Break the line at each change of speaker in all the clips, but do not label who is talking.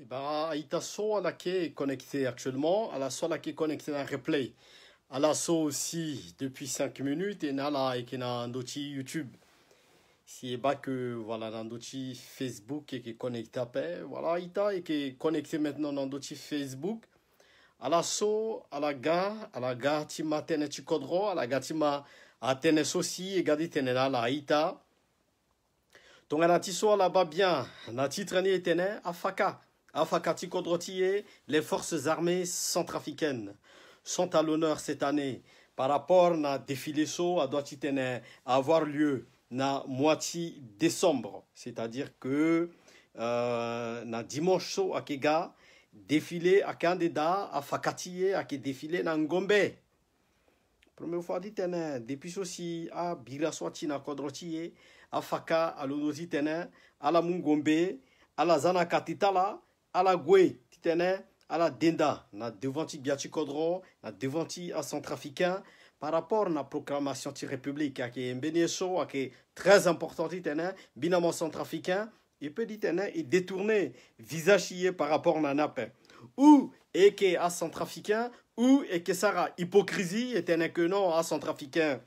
Eh ben, ita so à la qui est connecté actuellement, à la so à la qui est connecté dans replay. À la so aussi depuis 5 minutes et là et qui est dans d'autres YouTube. Si et pas que voilà dans d'autres Facebook et qui est connecté après, voilà ita et qui est connecté maintenant dans d'autres Facebook. À la so à la gare ti matin ti kodro, à la gare ti ma à tennis aussi et garder tennis là la ita. Donc à ti so là-bas bien, na ti traîner et tennis à Faka. Afakati Kodrotier, les forces armées centrafricaines sont à l'honneur cette année par rapport à défilé so à doit avoir lieu na moitié décembre, c'est-à-dire que na dimanche so à Kega défilé à candidat à Fakati à défilé na Ngombe. Première fois dit depuis aussi à Biraswati na Kodrotier, à Faka à l'onosi à la Mungombe, à la Zana Katitala à la Goué, titene, à la Denda, na devanti Biachi Kodro, na devanti à Centrafricain, par rapport à la proclamation de la République, qui est un bénéfice, qui est très important, titene, binamo Centrafricain, et peut titene, et détourner visage par rapport à la nappe. Ou, et que à Centrafricain, ou, et que ça a hypocrisie, et que non, à Centrafricain.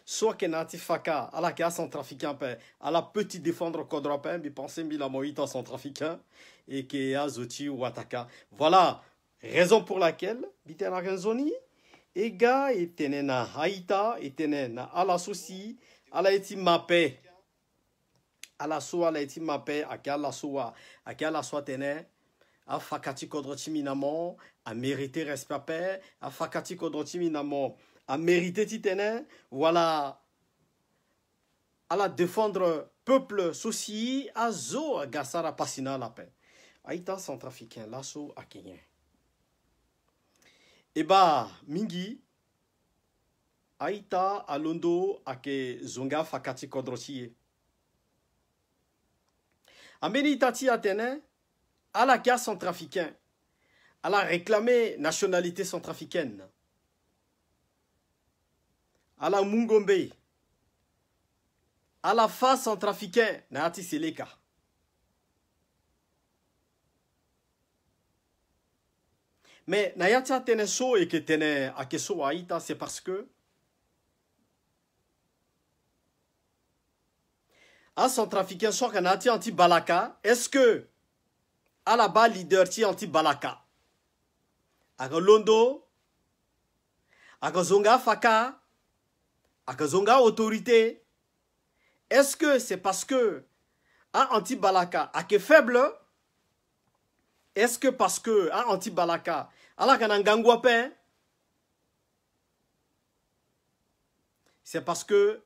Soit que nati faka à la cas centrafricain à la petite défendre kodropen bi penser bi la moïta centrafricain et que azoti ou ataka voilà raison pour laquelle bitena renzoni et gars etene na haïta etene na ala souci ala eti mapé ala so ala eti mapé akala soa akala so tene a fakati kodroti minamo a mérité respect a fakati kodroti minamo a mérité titene, voilà, à la défendre peuple souci, à zo à gassara passina la paix. Aïta centrafricain, lasso à Kenyan. Et bah, mingi, Aïta à Londo à ke zonga fakati kodrotiye. Ameni tati atene, à la guerre centrafricain, à la réclamé nationalité centrafricaine. À la Mungombe, à la face centrafricaine, Nati Seleka. Mais Nayata Teneso et que Tene Akeso Aïta, c'est parce que à centrafricain, soit qu'on a anti-Balaka, est-ce que à la bas leader ti anti-Balaka? À Londo, à Zonga Faka, Akazonga autorité, est-ce que c'est parce que à anti-Balaka a que faible? Est-ce que parce que à anti-Balaka a la kanangangwapen? C'est parce que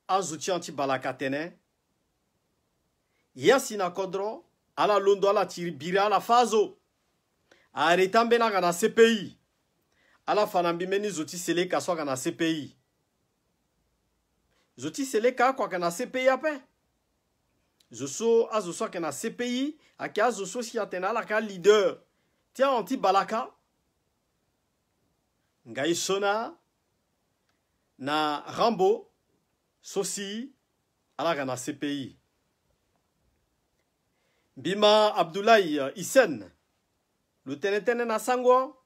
à zouti anti-Balaka tene yasina kodro à la londo à la tiribira à la fazo a arrêtambe na kana CPI à la fanambi meni zouti sele kaswa kana CPI. Zoti c'est les cas quoi qu'on a CPI après. Zoso a zoso qu'on a CPI a kia zoso si atena la ka leader. Tiens anti balaka. Ngai sona na Rambo sosi a la kana CPI. Bima Abdoulaye Hissène. Le tenetene na sango.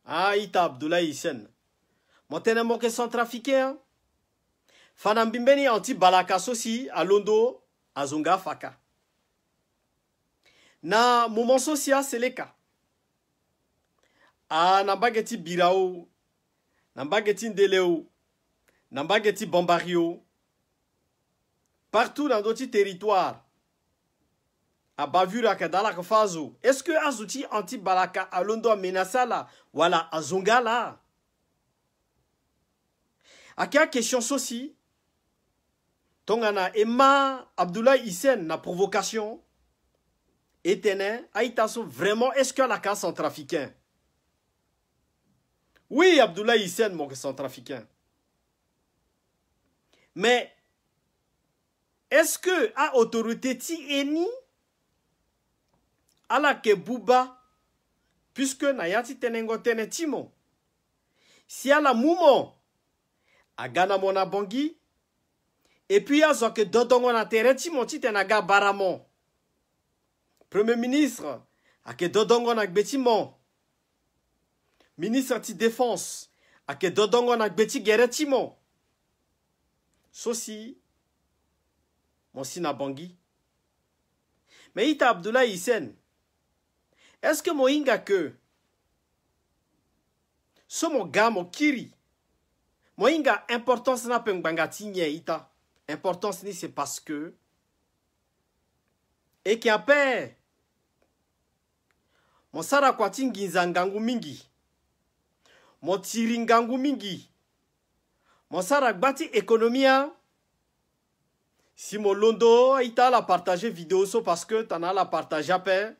Ah ita Abdoulaye Hissène. Mon tene moke centrafricain. Fanambimbeni anti-Balaka sosi à Londo, à Zonga Faka. Na moment social, c'est les cas. Ah, nambageti Birao, nambageti Ndeleo, nambageti Bombario. Partout dans d'autres territoires. À Bavura, Kadala, Fazo. Est-ce que Azouti anti-Balaka à Londo a menacé là? Voilà, à Zonga là. À quelle question soci? Tongana Emma Abdoulaye Hissène na provocation etene aïtaso vraiment est-ce que la cas centrafricain? Oui Abdoulaye Hissène mon centrafricain. Mais est-ce que à autorité ti eni ala ke Bouba puisque nayati tenengo tene timo si ala moumo a Ghana mona bongi. Et puis, il y a ce que Dodongo na terre, Timoti tenaga baramon. Premier ministre, ake dodongo nak beti mon. Ministre ti défense, ake dodongo nak beti gereti mon. Sosi, mon sina bangi. Mais ita Abdoulaye Hissène, est-ce que mon inga que so mon gars mon kiri, mon inga importance na pengbangati nye ita. Importance ni c'est parce que et qui a peur. Mon sara kwati ngangu mingi. Mon tiri ngangu mingi. Mon sara gbati économia. Si mon londo ita la partager vidéo so parce que t'en as la partager après.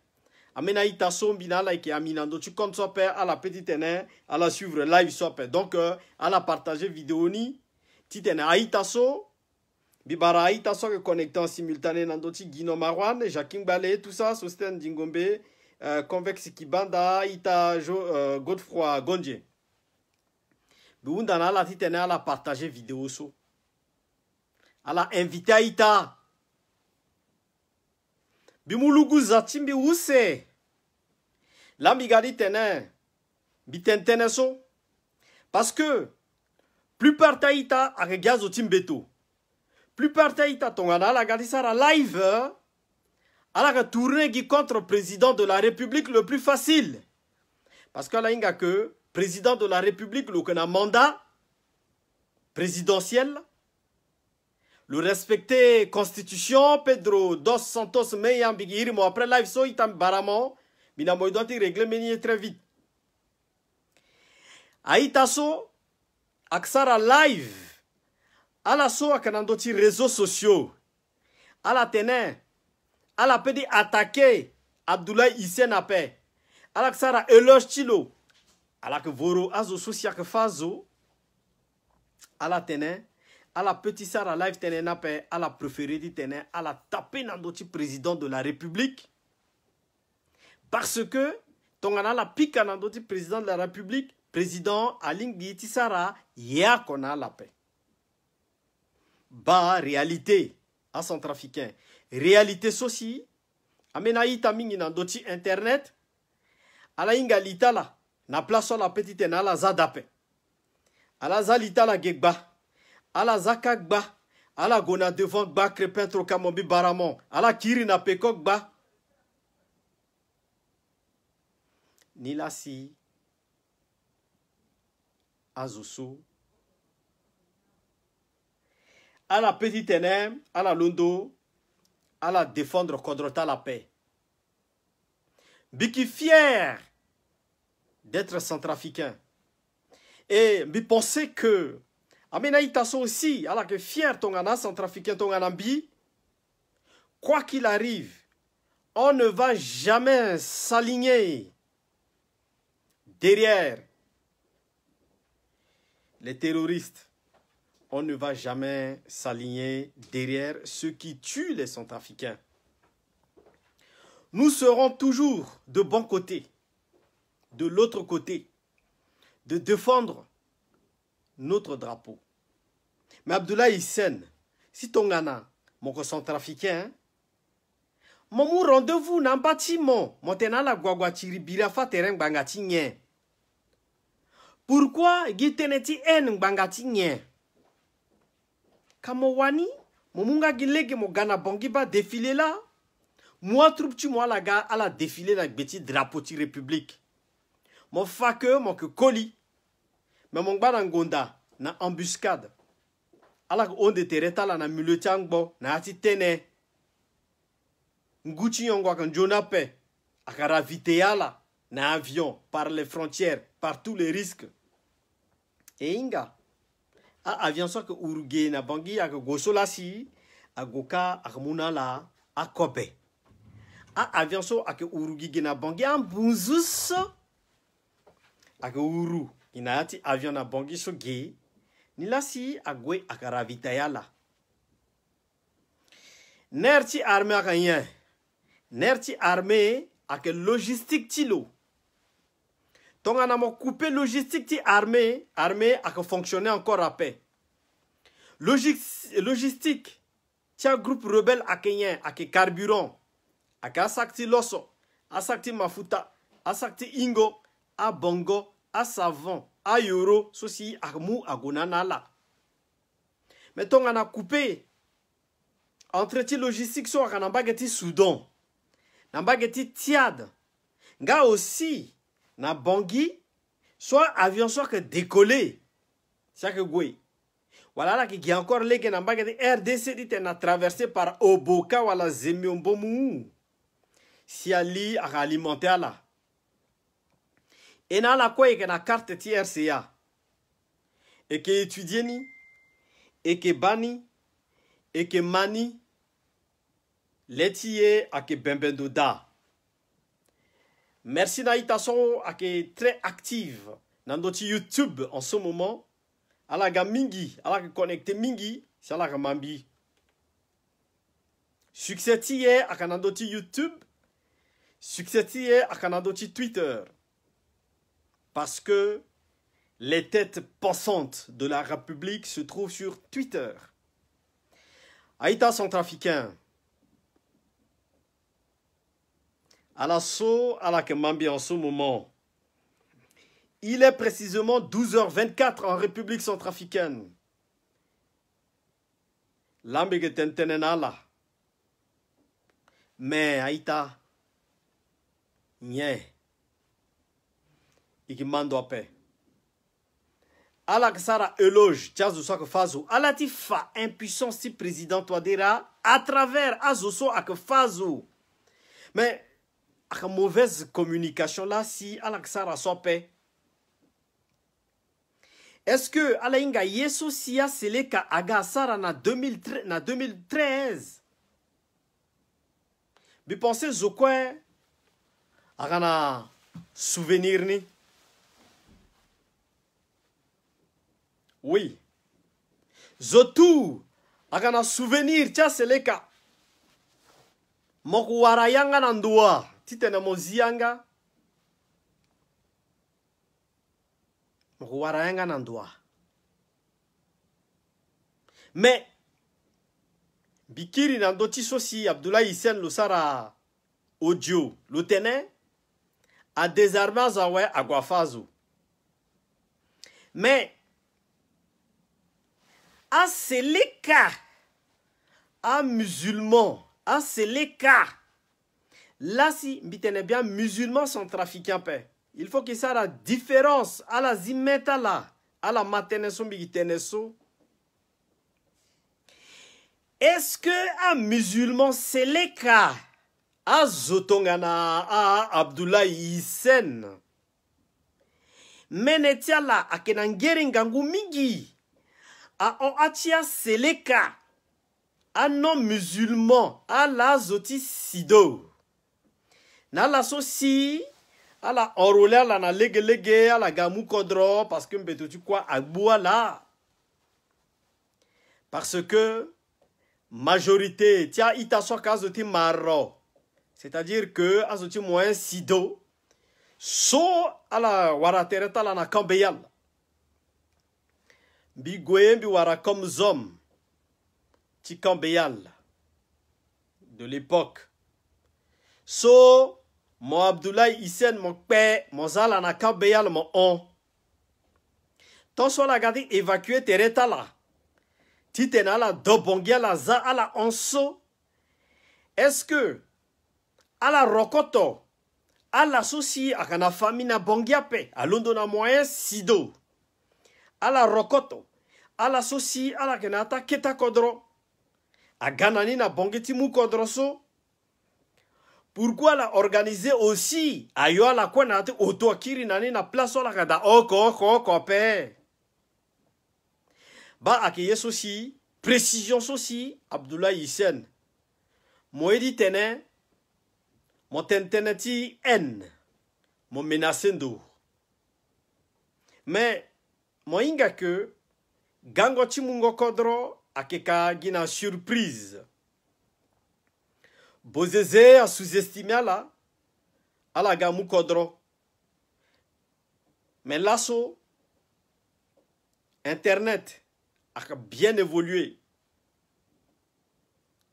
Amena ita so mbina la ki aminando tu compte so père à la petite ene à la suivre live so père. Donc à la partager vidéo ni titene aita so bibara aita so connecté en simultané nandoti Guino Marwan, Jacquim Balé tout ça Sosten Dingombe Convex Kibanda ita Godefroy Gondje. Biundana la titene à la partager vidéo so. À la invité aita. Bimulugu zatimbi use. L'ambigadi tene. Bitentene so. Parce que, plupart taïta a regaz au timbeto. Plupart taïta tongana la gadisara live. A la tournée qui contre le président de la République le plus facile. Parce que la inga que, président de la République, le mandat présidentiel. Le respecter constitution Pedro dos Santos Meyan Bigiri mo après live so itam baramo mina mo doit régler meni très vite. Aïta so aksara live ala so akanandoti réseaux sociaux ala tene ala pedi attaquer Abdoulaye Hissène apé ala aksara eloge tilo ala que voro azo socia que fazo ala tene à la petite sœur à live tenenape à la préférée dit tenen à la taper dans notre président de la République parce que ton a la pique dans notre président de la République président Alingi Tissara ya qu'on a la paix ba réalité à centrafricain réalité soci amenaï tamingi dans notre internet à la ingalita la na place la petite na la zadape à la zalita la gegba ala zakak ba ala gona devant ba crépin trokamombi baramon ala kiri na pekok ba nilasi azusu ala petite enem ala londo ala défendre contre la paix biki fier d'être centrafricain et me penser que Amenaïta so aussi, alors que fier ton gana centrafricain ton ganambi, quoi qu'il arrive, on ne va jamais s'aligner derrière les terroristes. On ne va jamais s'aligner derrière ceux qui tuent les centrafricains. Nous serons toujours de bon côté, de l'autre côté, de défendre notre drapeau. Mais Abdoulaye Hissène, si ton gana, mon centrafricain, mon rendez-vous n'a pas bâtiment, mon tena la guaguatiri birafa terrain bangati nye. Pourquoi giteneti en bangati nye? Kamowani, mon munga gilege mo gana bongiba défilé là. Moi troupe tu moi la gars à la défilé la bêti drapeau ti république. Mon fake, mon que colis. Mais mon barangonda na embuscade. Alors on de tereta la na muletiangbo na ati tene. Nguchi yongwa kan jonape. Akara viteala na avion par les frontières, par tous les risques. Et inga. A avion so que uruge na bangi ak gosola si agoka akmuna la akobe. A avion so ak urugi na bangi en bunzus ak uru. Inayati avion na bangi so ge nila si agwe akaravitaya la. Nerti armée a rien. Nerti armée ak logistique tilo. Tonga mo coupé logistique ti armée ak fonctionner encore à paix. Logistique tia groupe rebelle akenyen ak carburant aka sakti loso, asakti mafuta, asakti ingo, a bongo, a savon, a euro, sosi amu agonanala. Mettons on a coupé entretien logistique so aka nambageti Soudan, nambageti Tchad, nga aussi na Bangui, soit avion soit que décoller, c'est que gwe. Voilà là qui a encore les gens nambageti RDC dit na traversé par Oboka wala Zemiombomu. Si ali a alimenter là. Et na la quoi que na carte TRCA. Et que étudier ni, et que bani, et que mani, l'étier à que bembendo da. Merci Naïtason à que très active dans notre YouTube en ce moment. À la gamme mingi, à la connecté mingi, c'est à la gamambi. Succès tiye à notre YouTube. Succès tiye à notre Twitter. Parce que les têtes pensantes de la République se trouvent sur Twitter. Aïta centrafricain. À l'assaut à la Kemambi en ce moment. Il est précisément 12h24 en République centrafricaine. Lambege tentenenala. Mais Aïta. Nye. Ikimando ape. Ala Sara éloge Tiazo Soak Fazo. Ala tifa impuissance si président Touadéra à travers Azoso ak Fazo. Mais ak mauvaise communication là si Ala Sara sope. Est-ce que Ala Inga Yeso Sia Seleka Aga Sara na 2013? Bi pensez Zokwe Agana souvenir ni? Oui. Zotu agana souvenir tia seleka. Moku warayanga nandua titena mozianga. Moku warayanga nandua. Mais Bikiri nandoti sosi Abdoulaye Hissène Losara audio le tenait a désarmé Zawe Aguafazo. Mais à c'est les cas, à musulmans, à c'est les cas. Là, si vous bien musulmans sont trafiquants, il faut que ça la différence à la zimeta là, à la mateneso bigiteneso. Est-ce que un musulman c'est les cas, à Zotongana, à Abdoulaye Hissène, menetiala à Kenangeringangu Mingi. A atia seleka a non musulman a la zoti sido na la sosi a la enrôlé a la na lege a la gamu kodro parce que mbeto tu quoi a boua là parce que majorité tia ita so ka zoti maro c'est-à-dire que a zoti moyen sido so a la waratereta la na kambeyal. Bigoué wara comme Zom Tikambeyal de l'époque. So mon Abdoulaye Hissène mon père mon zala na Kambeyal mon on. Tant soit la garde évacué tereta là. Titena la dobongia la za à la onso. Est-ce que à la rokoto à la souci à kana famille na bongiape à Londona moyen sido. À la rokoto, à la sosi, à la kenata keta kodro, à ganani na bongeti mu kodroso. Pourquoi la organiser aussi? Ayo la kwa na te auto akiri nani na place la kada oko pe. Ba akeye sosi, précision sosi, Abdoulaye Hissène. Moedi tene, mon tenteneti N, mon menacendo. Mais moinga que gango chimungo kodro akeka gina surprise. Bozeze a sous-estimé à la gamu kodro. Mais l'asso internet a bien évolué.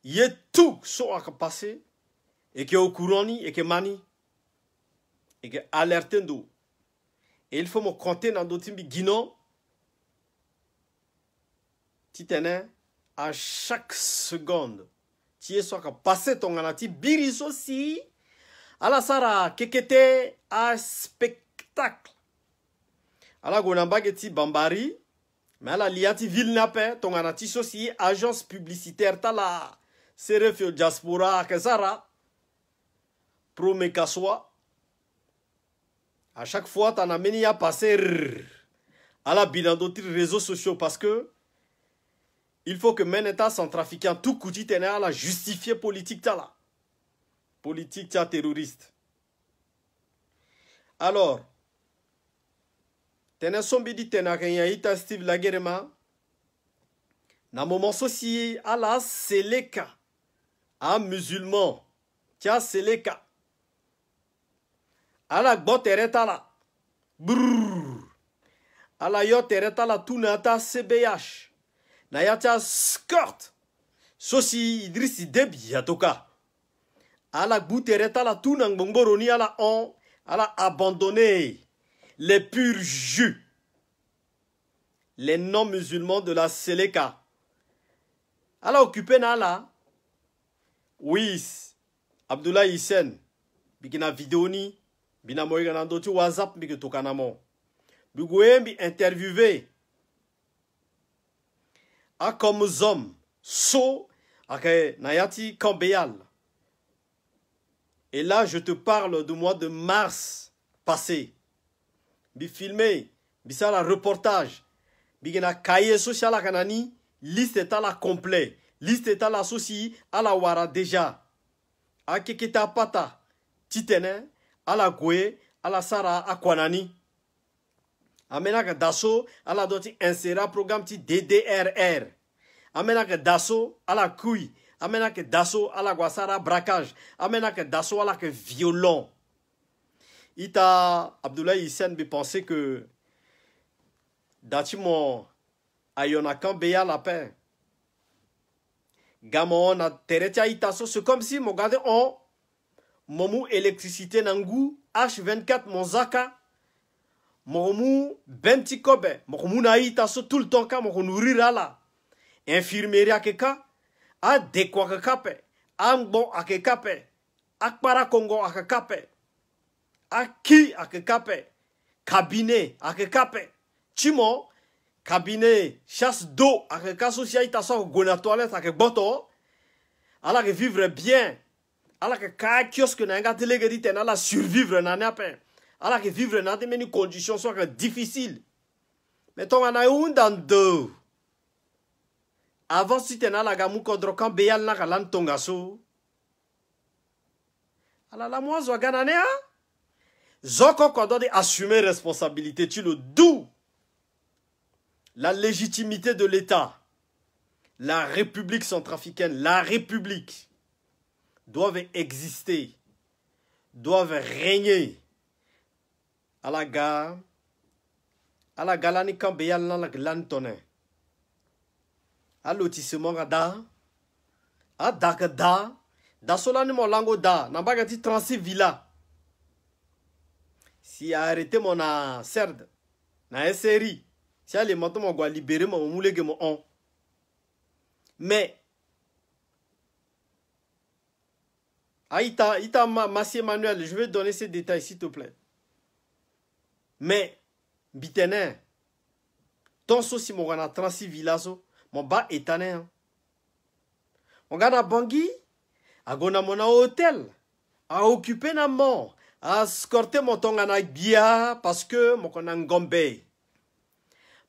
Il y a tout ce qui a passé et qui est au courant ni et qui mani et qui alerte ndo et il faut me compter dans d'autres timbi guinon titene à chaque seconde tu es soit passer ton anati biriso si à la sara kekete à spectacle à la gonambageti bambari mais à la liati ville nape ton anati sosi agence publicitaire tala serefio diaspora kesara promet qu'à soi à chaque fois t'en as mené à passer à la bilan d'autres réseaux sociaux parce que il faut que men état sans trafiquant tout couti tenait à la justifier politique tala politique ta terroriste alors tenait sombi dit tenait rien ita Steve Laguerma na moment soci à la seleka à musulman tia seleka à la botereta la brrr à la yo tereta la tunata CBH na yacha skirt soci Idriss Déby yatoka à la boutereta la tunang bomboroni à la on à la abandonné les purs jus les non-musulmans de la Seleka à la occupé na la oui Abdoulaye Hissène bigina vidéo ni bina moyana ndoti WhatsApp bigi tokanamo bigoye bi interviewé a comme hommes so ake nayati Kambeyal. Et là je te parle du mois de mars passé bi filmé bi ça la reportage bigina cahier social la kanani liste est à la complet liste est à la soci à la wara déjà a keketa pata titene à la goué à la sara à kwanani amena que dasso à la doti insera programme ti DDRR amena que dasso à la couille amena que dasso à la guasara braquage amena que dasso à la que violon ita Abdoulaye Hissène bi penser que datimo ayonakan beya la paix gamon na teretia itaso c'est comme si mon gade on momu électricité nangu H24 mon zaka momu benti kobe momu na itaso tout le temps ka mo nourrir la infirmerie akeka a dekwa kape ambo akekape akpara Congo akekape aki akekape cabinet akekape chimo cabinet chasse d'eau akeka social itaso gona toilette akeboto ala que vivre bien ala que ka kiosque na nga délégué dit na la survivre na nape ala que vivre na des conditions soit difficiles mais ton ana un dans deux avant si tena la gamu kodro kan beyal na kalan tongaso ala la moi zo ganane a zoko kodo de assumer responsabilité tu le d'où la légitimité de l'État, la République centrafricaine, la République doivent exister, doivent régner à la gare, à la galani kambeyal na la glantone, à lotissement da, à dakada, da solani mon lango da, n'a pas gâti 36 villas. Si a arrêté mon a cerde, na SRI. Si elle est maintenant, on va libérer mon moulé que mon on. Mais, Aïta, Massé Manuel, je vais donner ces détails, s'il te plaît. Mais, Bitenin, ton souci, mon gars, 36 villas, mon bas étané. Mon gars, na Bangui, à gona mon hôtel, à occuper na mort, à escorter mon ton à Bia, parce que mon gars, Ngombe.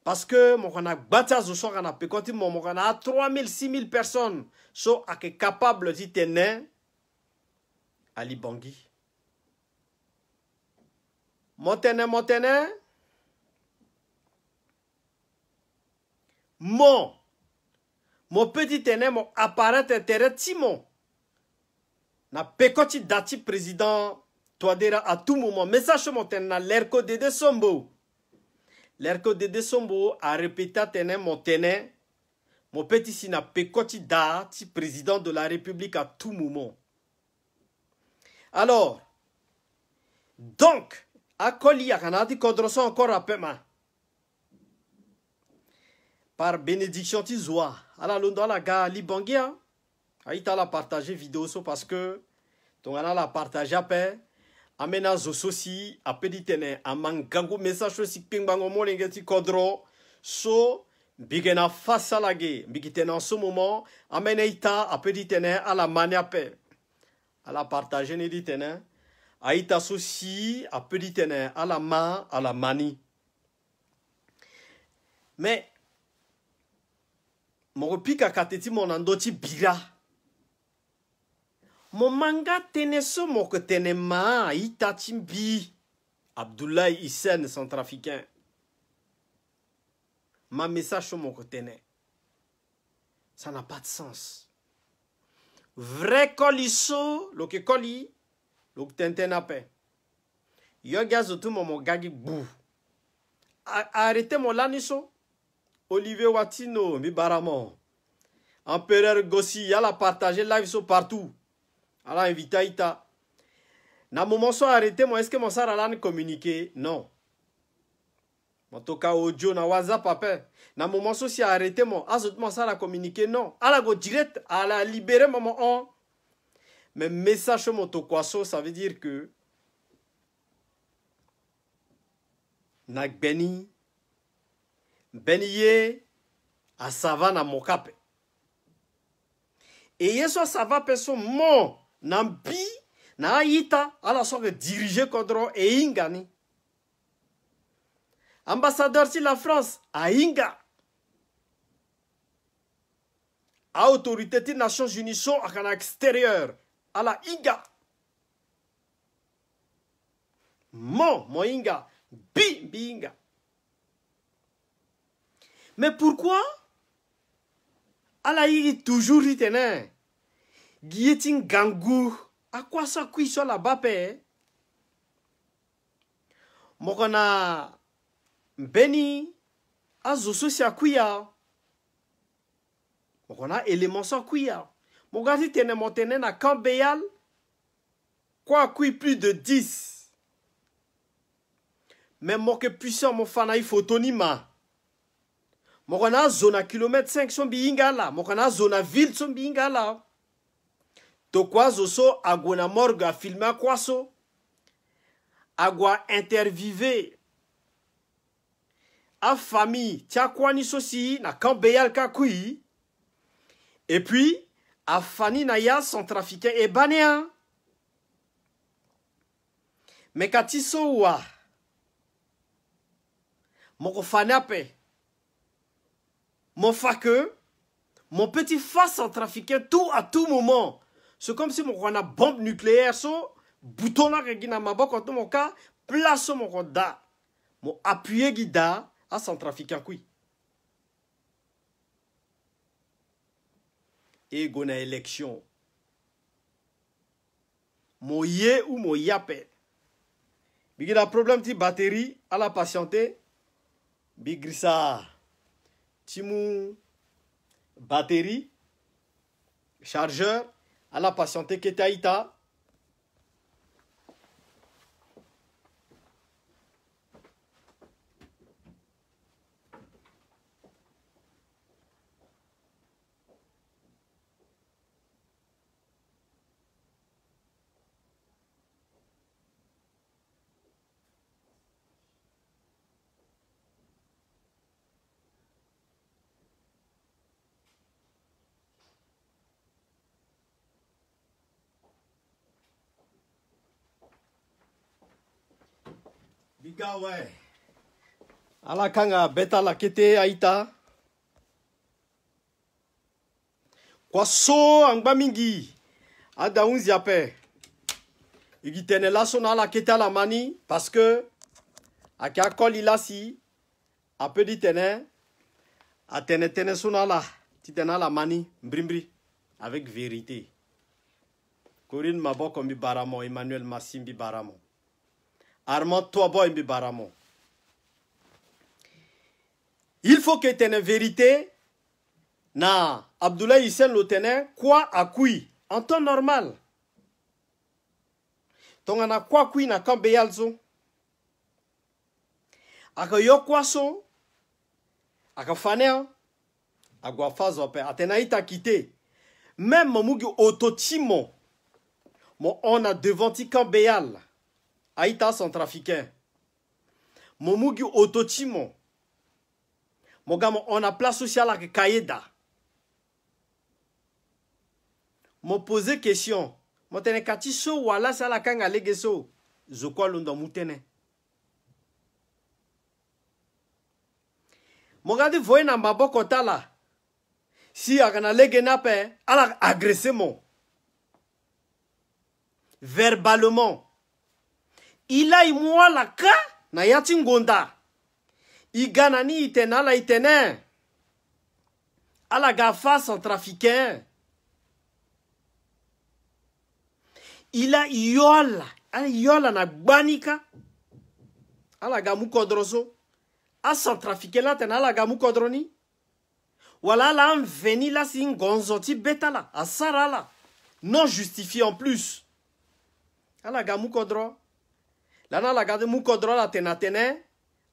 Parce que mon kana bata zo so kana pe konti mon kana 3000 6000 personnes so ake capable di tenen Ali Bangui. Montene mon petit tenen mon appareil intérêt Timon. Na pe konti dati président Touadéra à tout moment message mon tenen l'erco de Sombo. L'erco de Sombo a répété mon petit sina pekoti da ti président de la République à tout moment. Alors, donc, à Koli, à Kanadi, Kodroso encore à Pema. Par bénédiction, Tizoua. À la London, la gare Libangia. Aïta la partager vidéo parce que ton ana la partager après. Amena zososi a peditene a mangango message si pingbango molengeti kodro so bigena face à la guerre bigitene en ce moment amena ita a peditene à la maniape à la partager ne ditene aita sosi a peditene à la main à la manie. Mais mon repika kateti mon andoti bira. Mon manga teneso moko tenema ita timbi Abdoulaye Hissène centrafricain. Ma message moko tene. Ça n'a pas de sens. Vrai coliso, lo que coli, lo que tentenape. Yo gazotu momo gagi bou. Arrêtez mon laniso. Olivier Watino, mi baramo. Empereur Gossi, y'a partagé live so partout. Alors invité ita. Na moment so arrêté moi est-ce que mon sara lan communiquer non. Mon toka audio na WhatsApp après. Na moment so si arrêté moi azot mon sara communiquer non. Ala go direct ala libérer moment on. Mais message mon tokwaso ça veut dire que nak beni beniye a savana mokape. Et yeso sava peso mon nambi na yita ala so que diriger kodro e ingani. Ambassadeur si la France a inga. A autorité des Nations Unies sont à l'extérieur à la inga. Mon inga bi inga. Mais pourquoi ala yi toujours ritene guillotine gangou. À quoi ça cuisson là-bas, père? Mokona Beni Azoso si akuya. Mokona élément sa kuya. Mogati tene montene na Kambeyal. Quoi kui plus de 10. Mais moke puissant mon fanaï photonima. Mokona zona kilomètre 5 son biinga là. Mokona zona ville son biinga là. Tokwa zoso agona morgue a filmé à kwaso. Agwa interviewé. A famille tia kwani sosi na Kambeyal kakui. Et puis a fani na ya centrafricain et banéen. Mais katiso wa. Moko fanape. Mon fake. Mon petit face centrafricain tout à tout moment. C'est comme si on a bombe nucléaire, so, bouton là, regina mabo, quand mon cas, place mon ronda. Mon appuyé guida à Centrafricain, oui. Et gona élection. Mon yé ou mon yapé. Bigi la problème de batterie à la patienté. Bigrissa. Timou. Batterie. Chargeur. À la patienté qui taïta. Biga ouais. Ala kanga beta la kete aita. Kwa so angba mingi. Ada unzi ape. Igi tene la sona la kete la mani. Parce que akia koli la si. Ape di tene. A tene sona la. Ti tene la mani. Mbrimbri. Avec vérité. Corinne Maboko mbi baramo. Emmanuel Massimbi baramo. Armand Toabo mbi baramo. Il faut que tu aies une vérité. Na Abdoulaye Hissène le tenait quoi à qui en temps normal. Tongana kwa kui na kambe yalzo. Aka yo kwa so. Aka fanel. Agwa fazo pe. Atena ita kite. Même mugi autotimo. Mo on a devant ti kambe yal. Aïta centrafricain. Mon mugi autotimo. Mon gars, on a place sociale avec Kaïda. Mon posé question. Mon tene kati so wala sa la kanga legeso. Zokwa londo mutene. Mon gars, de voyer na mabo kota la. Si agana lege na pe, ala agressé mon. Verbalement. Il a moi la ka na yatingonda. Iganani itena la itene. Ala gafa centrafricain. Il a yola. Ala yola na banika. Ala gamu kodroso. A centrafricain la tena ala gamu kodroni. Voilà la veni la sin gonzoti betala. A sarala. Non justifié en plus. Ala gamu kodro. Lana la gade mu kodro la tena tene.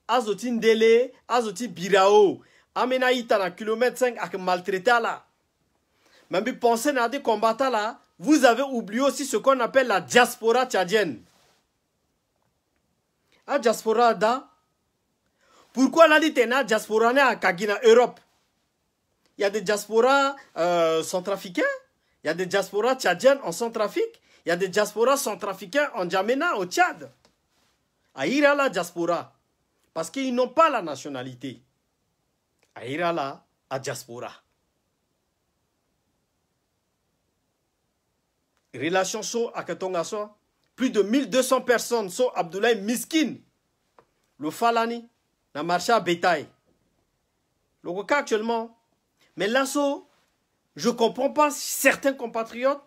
Azoti ndele, azoti birao. Amena ita na kilomètre 5 ak maltraité là. Même si pensez à des combattants là, vous avez oublié aussi ce qu'on appelle la diaspora tchadienne. La diaspora da. Pourquoi la dit na diaspora ne à Kagina Europe? Il y a des diasporas centrafricains, il y a des diasporas tchadiennes en Centrafrique, il y a des diasporas centrafricains en Djamena au Tchad. Aïra la diaspora. Parce qu'ils n'ont pas la nationalité. Aïra la à diaspora. Relation so à Katonga so. Plus de 1200 personnes sont Abdoulaye Miskin. Le Falani. Dans le marché à bétail. Le cas actuellement. Mais là, so, je ne comprends pas certains compatriotes.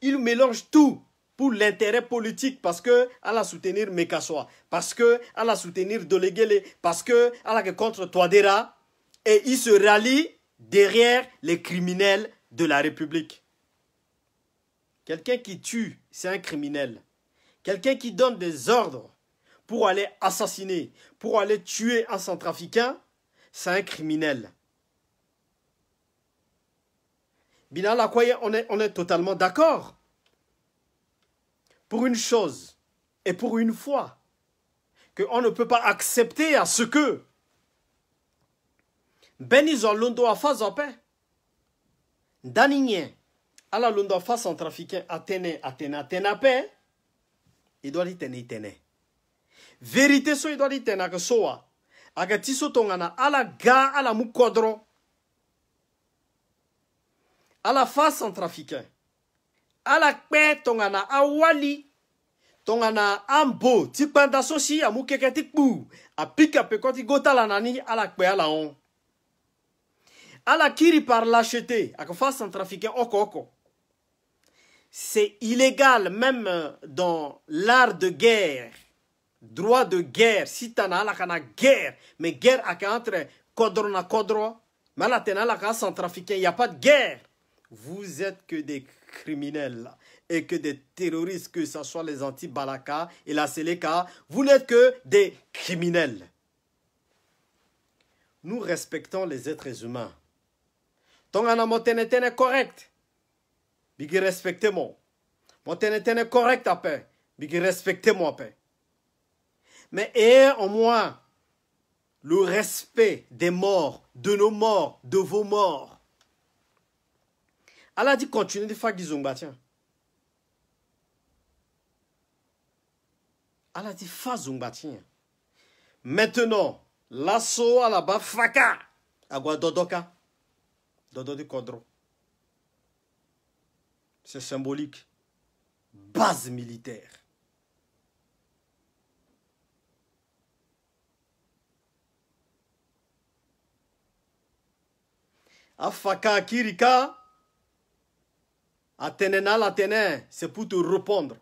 Ils mélangent tout. Pour l'intérêt politique, parce que à la soutenir Mekassoa, parce que à la soutenir Dolegele, parce que à la contre Touadéra, et ils se rallient derrière les criminels de la République. Quelqu'un qui tue, c'est un criminel. Quelqu'un qui donne des ordres pour aller assassiner, pour aller tuer un centrafricain, c'est un criminel. Binala Kwaye, on est totalement d'accord. Pour une chose, et pour une fois, qu'on ne peut pas accepter à ce que Benizon Londo a fait en paix. Danigné, à la Londo a fait centrafricain, Athénée, paix, il doit y tenir. Vérité, so il doit y tenir que soa. Agatiso tongana, à la ga, à la moukodro, à la face centrafricain. À la paix, tongana a wali, tongana ambo, tipanda sosi, a moukeketikbou, a pika pekoti gota la nani, à la paix à la on. À la kiri par l'acheter, à la face centrafricain, oko. C'est illégal, même dans l'art de guerre, droit de guerre, si t'as la kana guerre, mais guerre à entre kodro na kodro, mais là t'as la kana centrafricain, il n'y a pas de guerre. Vous êtes que des criminels et que des terroristes, que ce soit les anti-Balaka et la Seleka, vous n'êtes que des criminels. Nous respectons les êtres humains. Tongana motenetene correct. Bigi respectez-moi. Motenetene correct à paix. Bigi respectez-moi à paix. Mais ayez en moi le respect des morts, de nos morts, de vos morts. Allah dit continuez de faire Gizomba, tiens. Allah dit fa Zumba, tiens. Maintenant, l'assaut à la bas faka. Agua dodoka. Dodo de Kodro. C'est symbolique. Base militaire. Afaka Kirika. Atenena l'Athénè, c'est pour te répondre.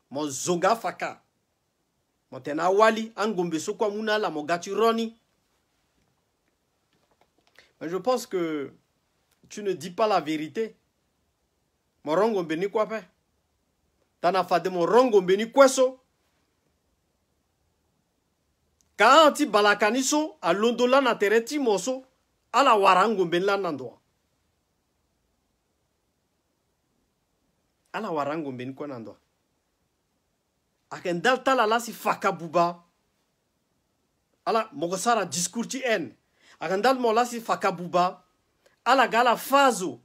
Mon zonga faka. Mon tena wali, angombe sokwa muna la mon gaturoni. Mais je pense que tu ne dis pas la vérité. Mon rongombe ni quoi faire. tana fade mo rongo mbeni kweso. Ka anti balakaniso a londola na tereti moso ala warango mbeni la nandoa. Ala warango mbeni kwa nandoa. Akendal tala la si faka buba. Ala mogosara discours ti en. Akendal mo la si faka buba. Ala gala fazo.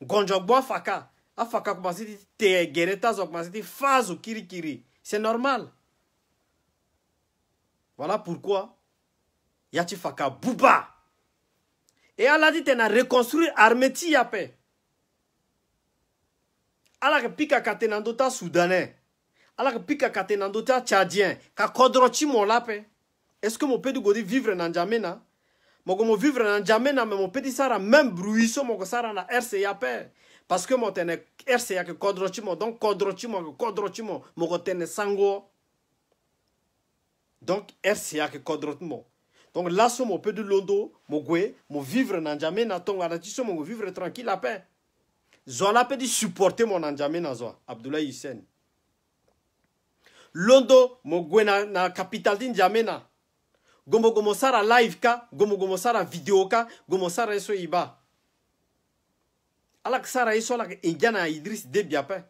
Gonjogbo faka. A faka commencé te gereta zo commencé fazo kiri kiri. C'est normal. Voilà pourquoi yati faka buba. Et ala dit tena reconstruire armée ti yape. Ala ke pika katenando ta soudanais. Ala ke pika katenando ta tchadien. Ka kodrochi mon lape. Est-ce que mon père de vivre dans N'Djamena? Mon vivre dans N'Djamena, mais mon petit sara même bruisseau mon sara na RCA paix. Parce que mon tene RCA que kodrochi mon donc kodrochi mon tene sango. Donc RCA que kodrochi mon. Donc là sur mon peu de londo, mon goué, mon vivre dans N'Djamena, ton aratiso mon vivre tranquille la paix. Zola peut di supporter mon N'Djamena zo Abdoulaye Hissène. Londo mon goué na capitale d'N'Djamena. Gomo sara live ka, gomo sara video ka, gomo sara eso iba. Alak sara eso la indiana Idriss Déby ape.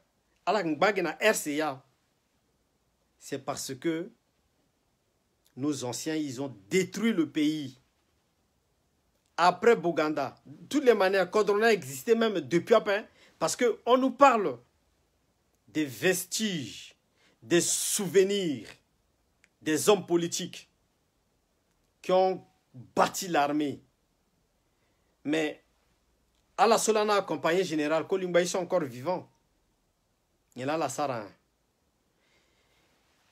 Alak ngbage na RCA. C'est parce que nos anciens, ils ont détruit le pays. Après Boganda, de toutes les manières, Kodrona existait même depuis après, parce que on nous parle des vestiges, des souvenirs, des hommes politiques qui ont bâti l'armée. Mais à la Solana, compagnie générale, Kolimba, ils sont encore vivants. Il y a la Sarin.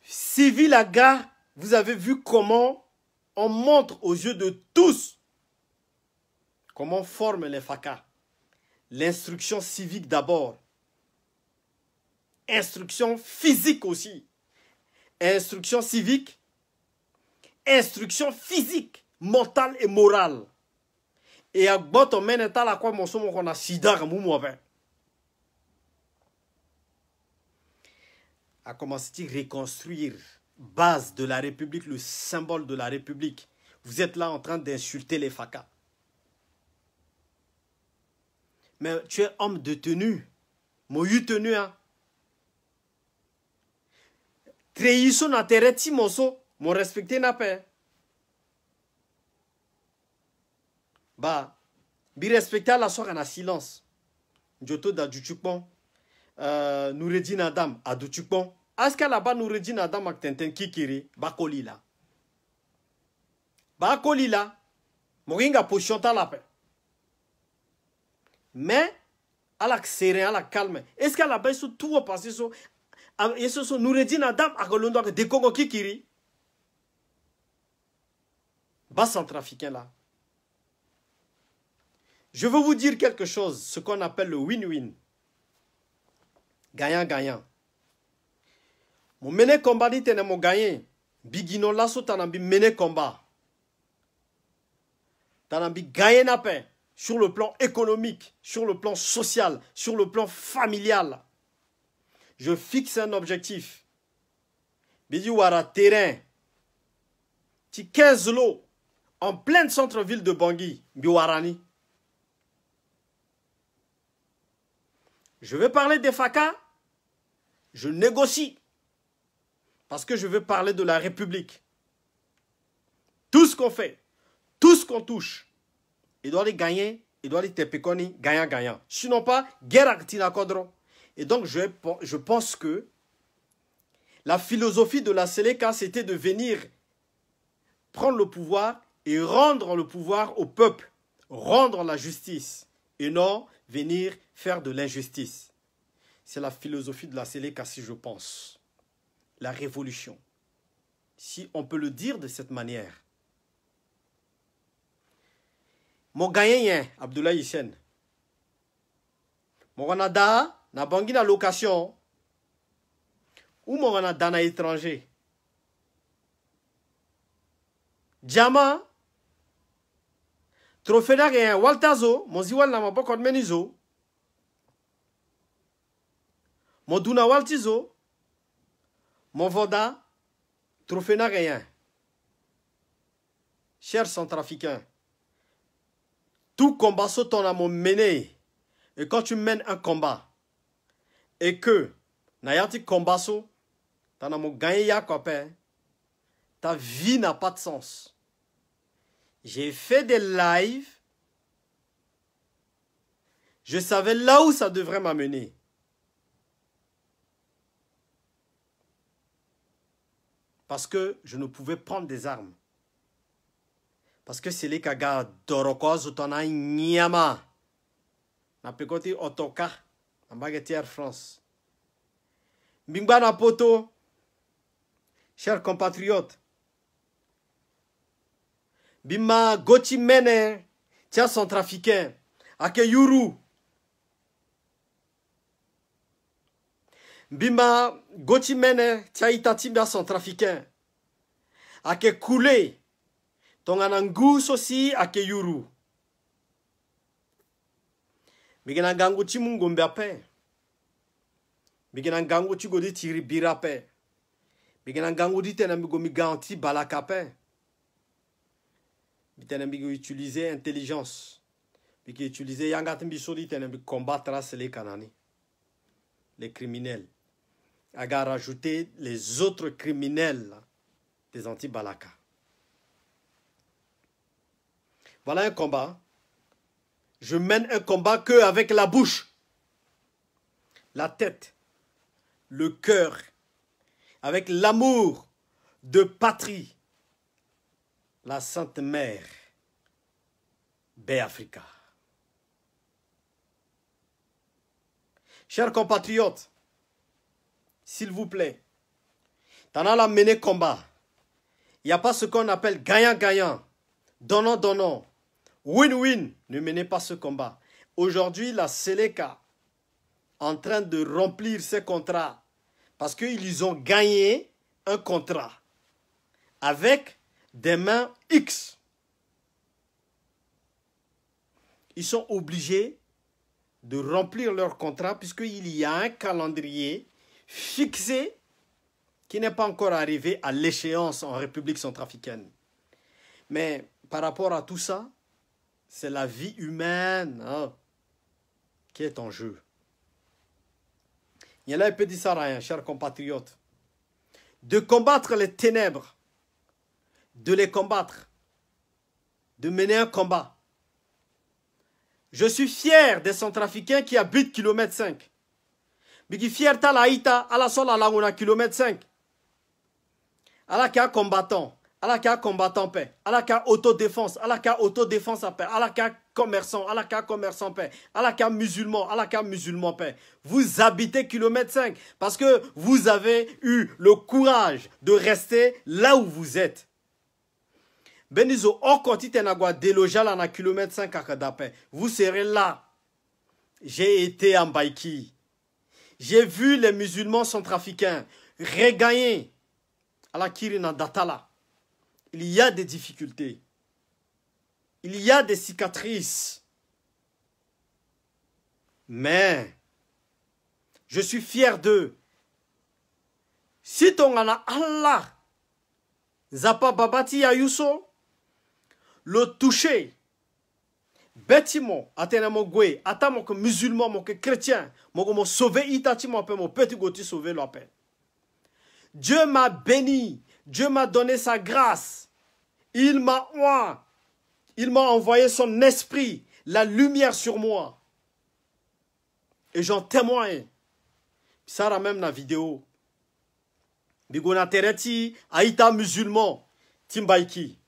Civil à gars, vous avez vu comment on montre aux yeux de tous comment on forme les FACA. L'instruction civique d'abord. Instruction physique aussi. Instruction civique. Instruction physique, mentale et morale. Et à boto meneta la quoi mon somme qu'on a sida comme moi. A commencé à reconstruire base de la République, le symbole de la République. Vous êtes là en train d'insulter les FACA. Mais tu es homme de tenue. Moyu tenu, hein. Trahison na tereti moso. Mon respecté n'a pas. Bah, bi respecté la soirée en silence. Joto da Djuchukpon. Noureddin Adam a Djuchukpon. Est-ce que là-bas Noureddin Adam a tenten kikiri? Bakoli là. Bakoli là. Moringa position ta la paix. Mais, à la serein, à la calme. Est-ce que là-bas, ils tout passé sur. Et ce sont Noureddin Adam à Golondo de Kongo kikiri? Bas centrafricain là. Je veux vous dire quelque chose, ce qu'on appelle le win-win. Gagnant-gagnant. Mon mené combat dit que mon gagné. Bigino lasso tanambi mené combat. Tanambi gagné na paix sur le plan économique, sur le plan social, sur le plan familial. Je fixe un objectif. Bidi wara terrain. Ti 15 lots. En plein centre-ville de Bangui, Biwarani. Je vais parler des FACA. Je négocie. Parce que je veux parler de la République. Tout ce qu'on fait, tout ce qu'on touche, il doit les gagner, il doit les tepekoni, gagnant-gagnant. Sinon pas, guerre à Tina Kodro. Et donc je pense que la philosophie de la Séléka, c'était de venir prendre le pouvoir et rendre le pouvoir au peuple, rendre la justice, et non venir faire de l'injustice. C'est la philosophie de la Séléka, si je pense. La révolution. Si on peut le dire de cette manière. Mon gagnant, Abdoulaye Hissène. Mon Canada, na bangi na location. Ou mon Canada na étranger. Diamant. Trophée na gagnant Waltazo, mon ziwal na mabokot menizo. Mon duna Waltizo. Mon voda, trophée n'a rien. Chers centrafricains, tout combat saute en amont mené. Et quand tu mènes un combat, et que, n'ayati combat saut, t'en as gagné ya copain, ta vie n'a pas de sens. J'ai fait des lives, je savais là où ça devrait m'amener. Parce que je ne pouvais prendre des armes. Parce que c'est les kaga dorokos utana nyama. Na pekoti otoka, na bageti Air France. Bingba na poto, chers compatriotes. Bima gochi mene, tia centrafricain, ake yuru. Bima gochi mene, tia itati bia centrafricain, ake koule. Tonganangus aussi ake yuru. Bigena gangu chi mungombe ape. Bigena gangu chi godi tiri birape. Bigena gangu di tenamigo mi garanti balakape. Bitenamigo utiliser intelligence. Bigi utiliser yangatimbi sodi tenamigo combattre les kanani. Les criminels. Aga rajouter les autres criminels des anti-balaka. Voilà un combat. Je mène un combat que avec la bouche, la tête, le cœur, avec l'amour de patrie, la Sainte Mère, Béafrica. Chers compatriotes, s'il vous plaît, t'en as la mené combat. Il n'y a pas ce qu'on appelle gagnant-gagnant, donnant-donnant. Win-win, ne menez pas ce combat. Aujourd'hui, la Seleka en train de remplir ses contrats parce qu'ils ont gagné un contrat avec des mains X. Ils sont obligés de remplir leur contrat puisqu'il y a un calendrier fixé qui n'est pas encore arrivé à l'échéance en République centrafricaine. Mais par rapport à tout ça, c'est la vie humaine qui est en jeu. Il y a là un peu dit ça rien, chers compatriotes. De combattre les ténèbres, de les combattre, de mener un combat. Je suis fier des centrafricains qui habitent kilomètre 5. Mais qui fier ta laïta à la sol à la on a kilomètre 5. À la cas combattant. À la cas combattant paix, à la cas autodéfense, à la cas autodéfense à paix, à la cas commerçant paix, à la cas musulman paix. Vous habitez kilomètre 5 parce que vous avez eu le courage de rester là où vous êtes. Benizo okoti tenagwa déloger là na kilomètre 5 à Kadapé. Vous serez là. J'ai été en Baïki. J'ai vu les musulmans centrafricains regagner à la Kirina Datala. Il y a des difficultés. Il y a des cicatrices. Mais je suis fier d'eux. Si ton ana Allah, Zapa Babati Ayuso, le toucher, bêtiment, attenamo gwe, atamo que musulman, mon que chrétien, mon sauver itati mon petit goti sauver la paix. Dieu m'a béni, Dieu m'a donné sa grâce. Il m'a envoyé son esprit, la lumière sur moi. Et j'en témoigne. Ça a même la vidéo. Bigona Tereti, Aïta musulman, Timbaiki.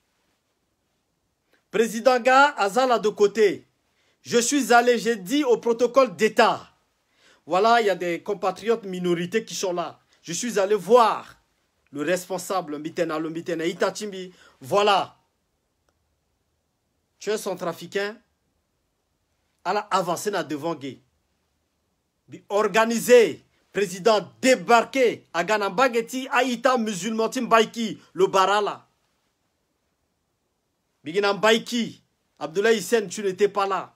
Président Ga, Azala de côté. Je suis allé, j'ai dit au protocole d'État. Voilà, il y a des compatriotes minorités qui sont là. Je suis allé voir le responsable, le Itachimbi. Voilà. Tu es centrafricain. Elle a avancé devant Gay. Organisé. Président débarqué à Ganambageti, Aïta musulman Timbaiki, le Barala. Biginambaiki, Abdoulaye Hissène, tu n'étais pas là.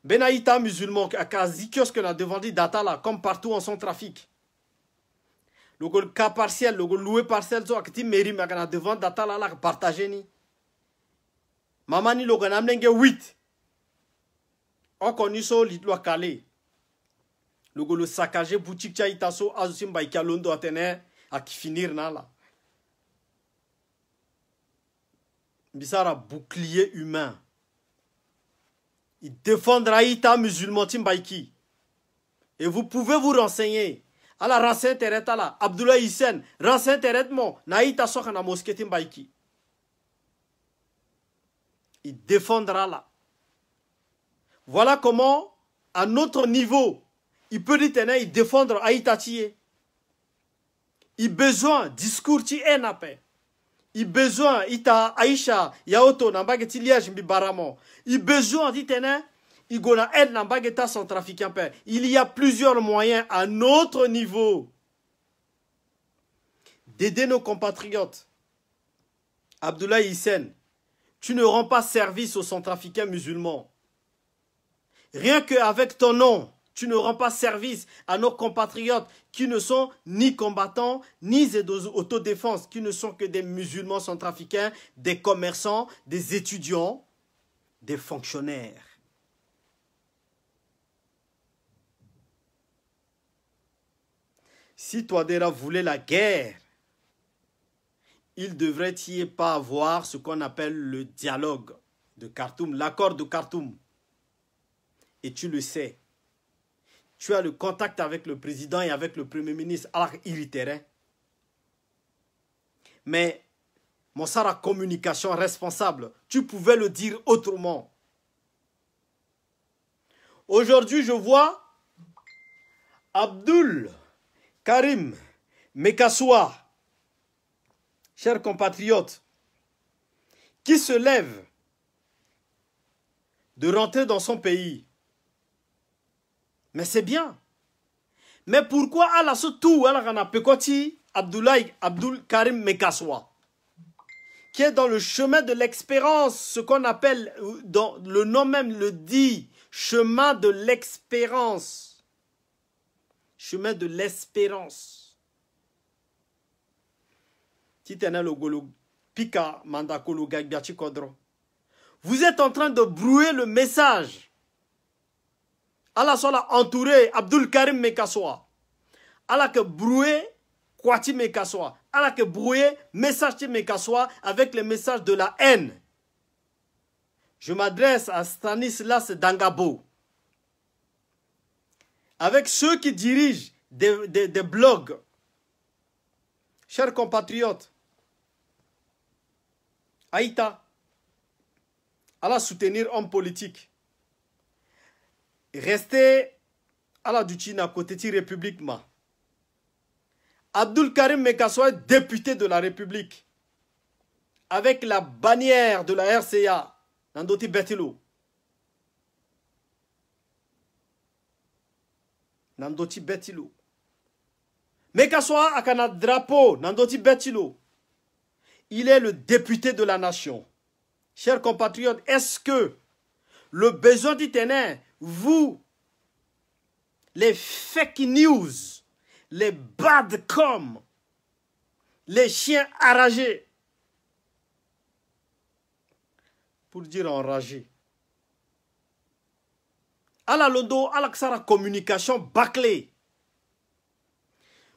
Benaïta musulman, à Kazi, kiosque na devant dit data là, comme partout en son trafic. Le cas partiel, le loué partiel, so akti mairie magana devant data la partager ni. Mamani le gana mnenge 8. On connaît so litlo calé. Le saccagé boutique cha itaso azusim baika londo atene à qui finir na la. Bisara bouclier humain. Il défendra ita musulman timbaiki. Et vous pouvez vous renseigner. À la renseigner tereta la Abdoulaye Hissène, renseigner teretement na ita soka na mosquée timbaiki. Il défendra là. Voilà comment, à notre niveau, il peut dire il défendre Aïtatie. Il besoin discours ti enape. Il besoin ita Aïcha yaoto nambage ti liège mbi baramo. Il besoin dit il gona aide nambage ta centrafricain père. Il y a plusieurs moyens à notre niveau d'aider nos compatriotes. Abdoulaye Hissène, tu ne rends pas service aux centrafricains musulmans. Rien qu'avec ton nom, tu ne rends pas service à nos compatriotes qui ne sont ni combattants, ni autodéfense, qui ne sont que des musulmans centrafricains, des commerçants, des étudiants, des fonctionnaires. Si Touadéra voulait la guerre, il devrait y pas avoir ce qu'on appelle le dialogue de Khartoum, l'accord de Khartoum. Et tu le sais. Tu as le contact avec le président et avec le premier ministre. Alors, irriterait. Mais, mon Sarah communication responsable, tu pouvais le dire autrement. Aujourd'hui, je vois Abdul Karim Mekassoua, chers compatriotes, qui se lève de rentrer dans son pays. Mais c'est bien. Mais pourquoi Allah surtout Abdul Karim Mekassoua, qui est dans le chemin de l'expérience, ce qu'on appelle, dans le nom même le dit, chemin de l'expérience. Chemin de l'espérance. Vous êtes en train de brouiller le message. Allah soit entouré Abdul Karim Mekassoua. Allah que brouiller Kwati Mekassoua. Allah que brouiller message Mekassoua avec les messages de la haine. Je m'adresse à Stanislas Dangabo. Avec ceux qui dirigent des blogs. Chers compatriotes, Aïta, Allah soutenir homme politique. Restez à la Duchina, côté de la République. Abdul Karim Mekassoua, député de la République, avec la bannière de la RCA, Nandoti Betilo. Nandoti Betilo. Mekassoua a un drapeau, Nandoti Betilo. Il est le député de la nation. Chers compatriotes, est-ce que le besoin d'Itenner, vous, les fake news, les bad com, les chiens enragés, pour dire enragés, à la londo, à la communication bâclée,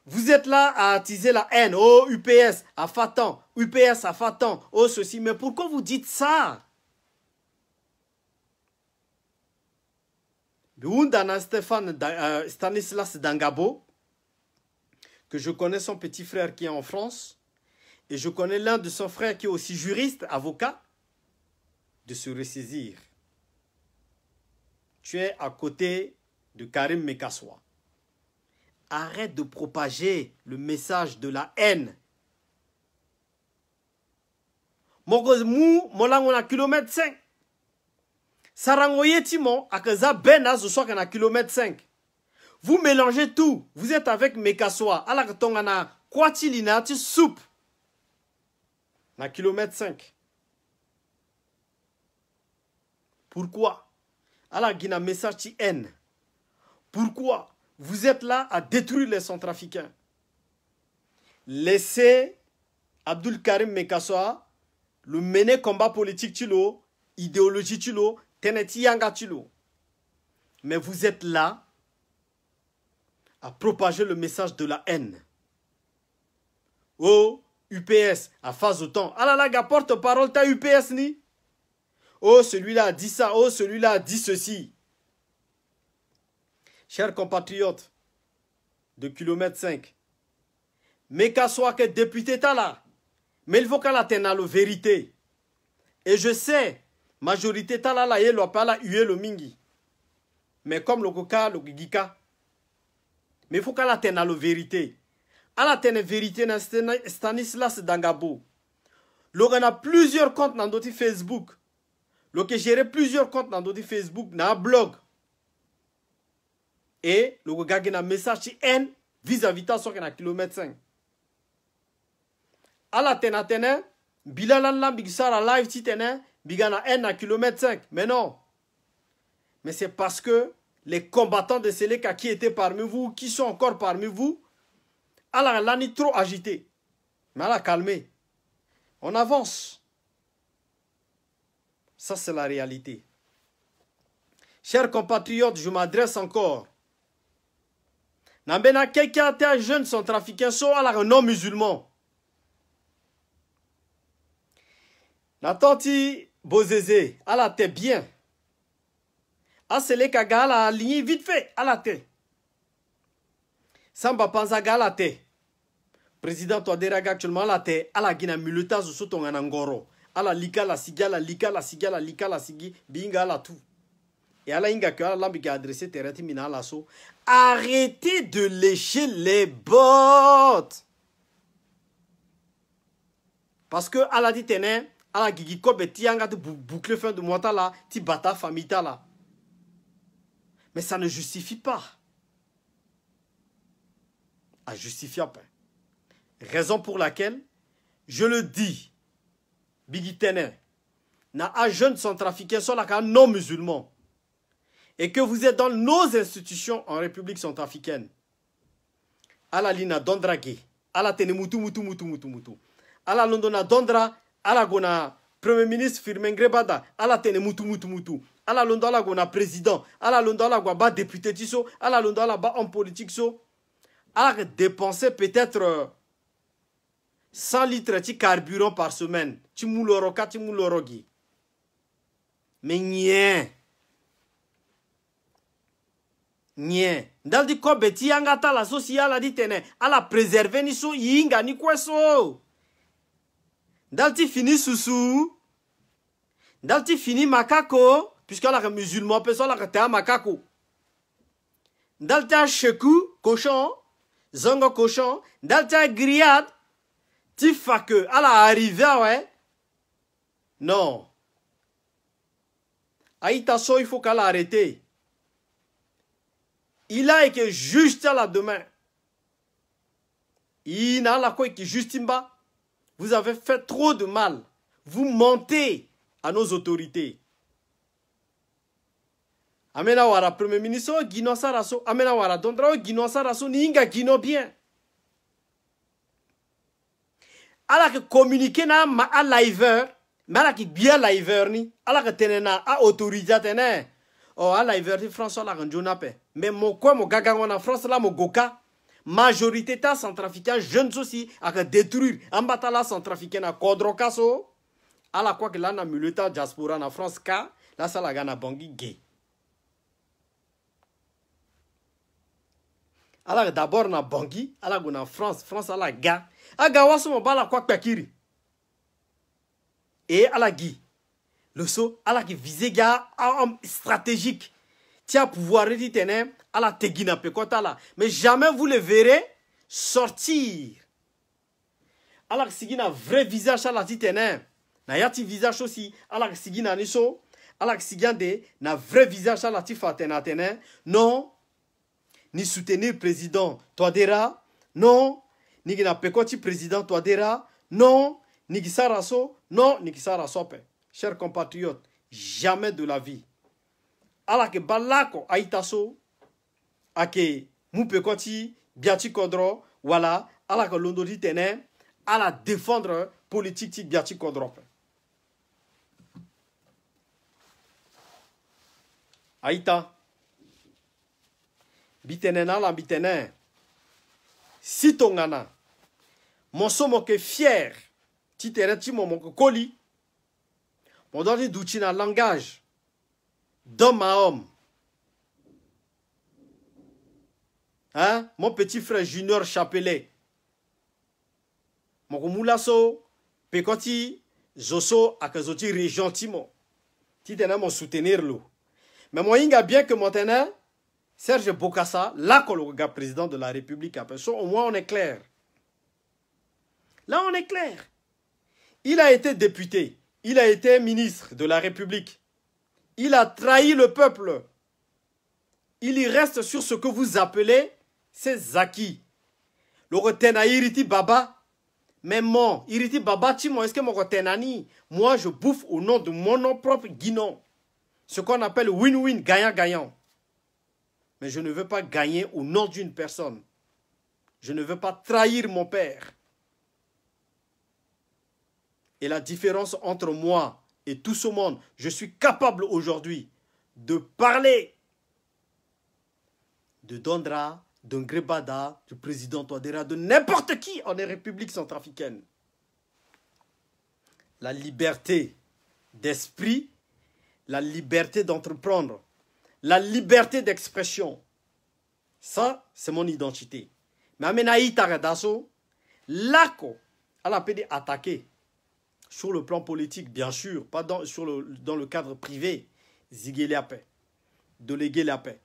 vous êtes là à attiser la haine, oh UPS, à Fatan, UPS à Fatan, oh ceci, mais pourquoi vous dites ça? Stanislas Dangabo, que je connais son petit frère qui est en France, et je connais l'un de son frère qui est aussi juriste, avocat, de se ressaisir. Tu es à côté de Karim Mekassoua. Arrête de propager le message de la haine. Mou, molangona kilomètre 5. Sarangoye Timon, akaza bena zo soka na kilomètre 5. Vous mélangez tout. Vous êtes avec Mekassoua. Ala tongana kwati lina ti soupe. Na kilomètre 5. Pourquoi? Ala gina message ti haine. Pourquoi? Vous êtes là à détruire les centrafricains. laissez Abdul Karim Mekasoa le mener combat politique tilo, idéologie tilo, teneti yanga tilo. Mais vous êtes là à propager le message de la haine. Oh, UPS, à phase autant. Ah là là, gars, porte-parole, t'as UPS ni? Oh, celui-là a dit ça, oh, celui-là a dit ceci. Chers compatriotes de kilomètre 5, Mekasoa que député t'as là. Mais il faut qu'elle atteigne la vérité. Et je sais, majorité t'as là, il n'y pas la hué le mingi. Mais comme le coca, le gigika. Mais il faut qu'elle atteigne la vérité. Elle atteigne la vérité dans Stanislas Dangabo. Il a plusieurs comptes dans d'autres Facebook. Il a géré plusieurs comptes dans d'autres Facebook, dans un blog. Et le gars a un message de haine vis-à-vis de ça kilomètre 5. Ala tena bilalan la bigsara live ti tena bigana haine à kilomètre 5. Mais non. Mais c'est parce que les combattants de Seleka qui étaient parmi vous, qui sont encore parmi vous, ala l'ani trop agité. Mais ala calmé. On avance. Ça c'est la réalité. Chers compatriotes, je m'adresse encore. Nambena quelqu'un qui jeune sont trafiquants sont ala non musulmans. Natanti Bozézé, à la tête bien. A Seleka ga la ligne vite fait, à la tête. Samba Panzaga à la tête. Président Touadéra actuellement à la tête, à la Guinée Mulutaz ou Soton Angoro. À la Lika la Siga, la Lika la Siga, la Lika la Sigi, Binga la tout. Et à la Inga que la Biga adressé Tereti Mina l'assaut. Arrêtez de lécher les bottes. Parce que à la dit ténè. À la gigi kobe ti anga te boucler fin de mois là, ti bata famille là. Mais ça ne justifie pas. À justifier pas. Raison pour laquelle, je le dis, Bigi Tene, na a jeune centrafricain sont là non musulmans. Et que vous êtes dans nos institutions en République centrafricaine. À la lina dondrage, à la tene mutu. À la londona dondra. Ala gona premier ministre Firmin Grebada, ala tene mutu. Ala londo ala gona président, ala londo ala gwa ba député tiso, ala londo ala ba homme politique so. Ala dépenser peut-être 100 litres de carburant par semaine. Ti mouloroka, ti moulorogi. Mais nien. Dans di ko beti yangata la sociale a dit tene, ala préserver ni so yinga ni kweso. Dalti fini sousou. Dalti fini makako. Puisque la musulman peut ça la te makako. Dalti chekou, cochon. Zongo cochon. Dalti grillade. Ti fake. À la arrivée, ouais. Non. Aïta so, il faut qu'elle arrête. Il a été juste à la demain. Il n'a la quoi qui justimba. Vous avez fait trop de mal. Vous mentez à nos autorités. Amena wara premier ministre Guino Saraso. Amena wara Dondra Guino Saraso ninga Guino bien. ala ke communiquer na ma a liver mala ki bien liver ni ala ke tenena a autorisé tene o a liver ti France la kanjona pe mais mo quoi mo gaga na France la mo goka majorité ta centrafricain jeunes aussi a que détruire ambata la centrafricain na kodro kaso ala quoi que là na milita diaspora na France ka la sala gana bangi gay. Alors d'abord na Bangui, alors na France à la ga. Aga waso mo bala kwa kwakiri. Et à la Guy. Le saut à la qui visait ga stratégique. Tia pouvoir reditenir à la tegina pekota là. Mais jamais vous le verrez sortir. Alors sigina vrai visage à la titenir. Na yati visage aussi à la sigina niso. À la sigande na vrai visage à la tifatena tenir. Non. Ni soutenir président Touadéra, non. Ni na pekoti président Touadéra, non. Ni gisaraso, non. Ni gisaraso pe. Chers compatriotes, jamais de la vie. Ala ke balako aitaso, ake mu pekoti biati kodro, voilà, à la Londori Tene, à la défendre politique ti biati kodrop. Aïta. Bitene na la bitene. Si tongana. Mon somo que fier. Ti tere ti mon que koli. Mon doni doutina langage. D'homme à homme. Hein? Mon petit frère Junior Chapelet. Mon moulasso, pekoti, zoso, akazoti région timo. Ti tena mon soutenir l'eau. Mais moi, il y a bien que mon tena, Serge Bokassa, là, le président de la République, au moins on est clair. Là, on est clair. Il a été député. Il a été ministre de la République. Il a trahi le peuple. Il y reste sur ce que vous appelez ses acquis. Le retena iriti baba. Mais moi, iriti baba timo, est-ce que mon retenani? Moi, je bouffe au nom de mon nom propre guinon. Ce qu'on appelle win-win, gagnant-gagnant. Mais je ne veux pas gagner au nom d'une personne. Je ne veux pas trahir mon père. Et la différence entre moi et tout ce monde, je suis capable aujourd'hui de parler de Dondra, de Ngrebada, du président Touadéra, de n'importe qui en République centrafricaine. La liberté d'esprit, la liberté d'entreprendre, la liberté d'expression. Ça, c'est mon identité. Mais Amenaï Taradaso, l'ACO, elle a pu attaquer sur le plan politique, bien sûr, pas dans le cadre privé. Ziguele la paix, Dolégué la paix.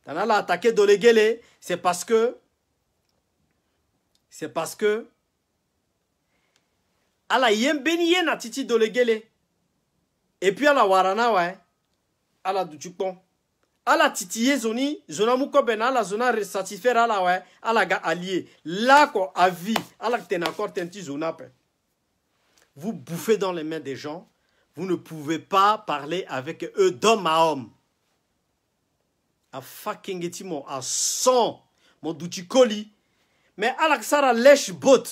T'en as attaqué Dolégué, c'est parce que ala yembeniye na titi Dolégué. Et puis ala warana ouais, ala dutukpon. Ala titiye zoni, zona muko ben ala zona satisfaire ala ouais, ala ga allié. Là ko avis, ala tenakor tenti zona pe. Vous bouffez dans les mains des gens, vous ne pouvez pas parler avec eux d'homme à homme. A fucking etimo, à 100, mon doutikoli. Mais Alaksara lèche bot.